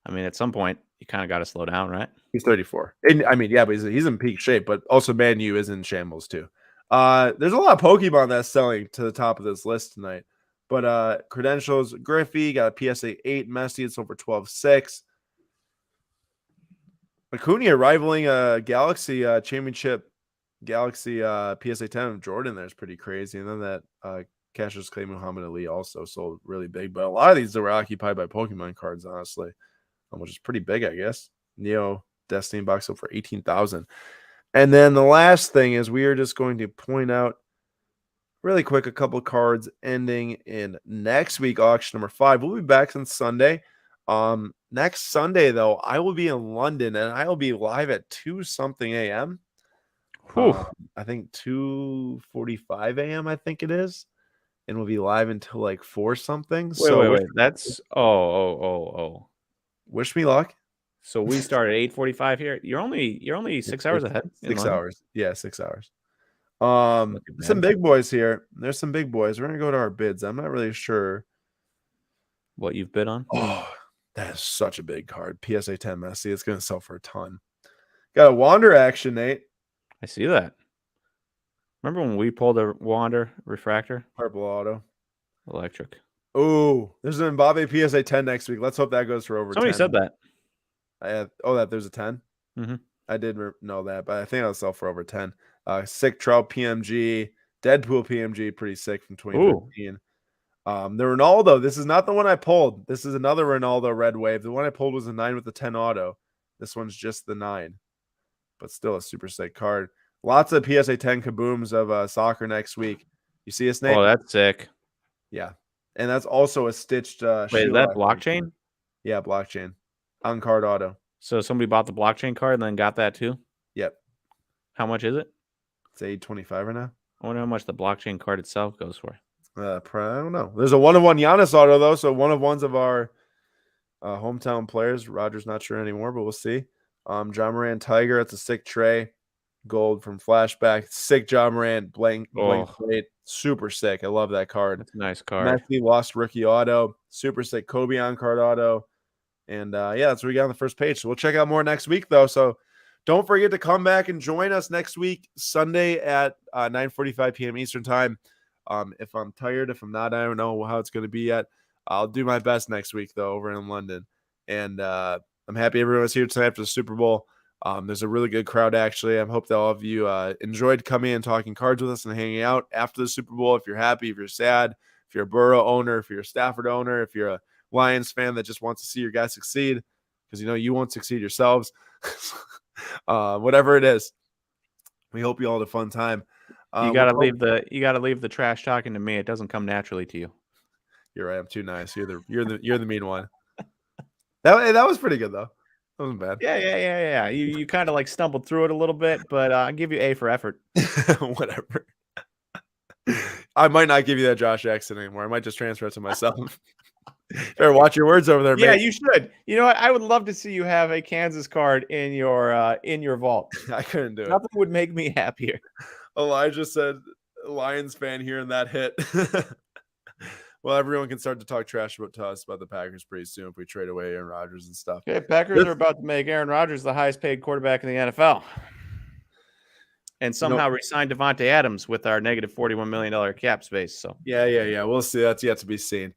S2: I mean, at some point, you kind of got to slow down, right?
S1: He's 34. And, I mean, yeah, but he's in peak shape, but also Man U is in shambles too. There's a lot of Pokemon that's selling to the top of this list tonight. But credentials, Griffey got a PSA 8 Messi. It's over 12.6. Acuna rivaling a Galaxy championship. Galaxy PSA 10 of Jordan there is pretty crazy. And then that Cassius Clay Muhammad Ali also sold really big. But a lot of these were occupied by Pokemon cards, honestly, which is pretty big, I guess. Neo Destiny box sold for 18,000. And then the last thing is we are just going to point out really quick a couple cards ending in next week, auction number 5. We'll be back on Sunday. Next Sunday, though, I will be in London and I will be live at 2-something a.m. I think 2:45 a.m. I think it is, and we'll be live until like 4-something.
S2: Wait. That's
S1: Wish me luck.
S2: So we start at 8:45 here. You're only 6 hours ahead.
S1: 6 hours. Yeah, 6 hours. Some big boys here. There's some big boys. We're gonna go to our bids. I'm not really sure
S2: what you've bid on.
S1: Oh, that is such a big card. PSA 10 Messi. It's gonna sell for a ton. Got a Wander action, Nate.
S2: I see that. Remember when we pulled a Wander refractor?
S1: Purple auto.
S2: Electric.
S1: Oh, there's an Mbappe PSA 10 next week. Let's hope that goes for over 10.
S2: Somebody said that.
S1: That there's a 10?
S2: Mm-hmm.
S1: I did know that, but I think I'll sell for over 10. Sick Trout PMG. Deadpool PMG, pretty sick from 2015. The Ronaldo, this is not the one I pulled. This is another Ronaldo Red Wave. The one I pulled was a 9 with the 10 auto. This one's just the 9. But still a super sick card. Lots of PSA 10 kabooms of soccer next week. You see us, Nate?
S2: Oh, that's sick.
S1: Yeah. And that's also a stitched
S2: Wait, is that blockchain?
S1: Yeah, blockchain. On card auto.
S2: So somebody bought the blockchain card and then got that too?
S1: Yep.
S2: How much is it?
S1: It's $825 right now.
S2: I wonder how much the blockchain card itself goes for.
S1: I don't know. There's a 1-of-1 Giannis auto, though. So 1-of-1s of our hometown players. Roger's not sure anymore, but we'll see. John Moran Tiger. It's a sick tray. Gold from Flashback. Sick John Moran blank plate. Super sick. I love that card.
S2: That's a nice card.
S1: Messi lost rookie auto. Super sick. Kobe on card auto. And yeah, that's what we got on the first page. So we'll check out more next week, though. So don't forget to come back and join us next week, Sunday at 9:45 p.m. Eastern time. If I'm tired, if I'm not, I don't know how it's going to be yet. I'll do my best next week, though, over in London. And I'm happy everyone's here tonight for the Super Bowl. There's a really good crowd, actually. I hope that all of you enjoyed coming and talking cards with us and hanging out after the Super Bowl. If you're happy, if you're sad, if you're a Burrow owner, if you're a Stafford owner, if you're a Lions fan that just wants to see your guys succeed, because you won't succeed yourselves. Whatever it is, we hope you all had a fun time.
S2: You gotta leave the trash talking to me. It doesn't come naturally to you.
S1: You're right. I'm too nice. You're the mean one. That was pretty good though. That wasn't bad.
S2: Yeah. You kind of like stumbled through it a little bit, but I'll give you A for effort.
S1: Whatever. I might not give you that Josh Jackson anymore. I might just transfer it to myself. Better watch your words over there, man.
S2: Yeah, you should. You know what? I would love to see you have a Kansas card in your vault.
S1: I couldn't do it.
S2: Nothing would make me happier.
S1: Elijah said, Lions fan hearing that hit. Well, everyone can start to talk trash to us about the Packers pretty soon if we trade away Aaron Rodgers and stuff.
S2: Okay, Packers are about to make Aaron Rodgers the highest paid quarterback in the NFL. And somehow re-signed Devontae Adams with our negative $41 million cap space. So
S1: yeah. We'll see. That's yet to be seen.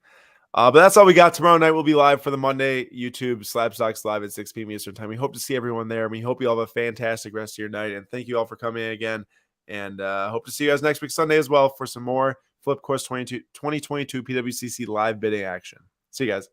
S1: But that's all we got. Tomorrow night we'll be live for the Monday YouTube Slabstocks live at 6 p.m. Eastern time. We hope to see everyone there. We hope you all have a fantastic rest of your night. And thank you all for coming in again. And hope to see you guys next week Sunday as well for some more Flip Course 2022 PWCC live bidding action. See you guys.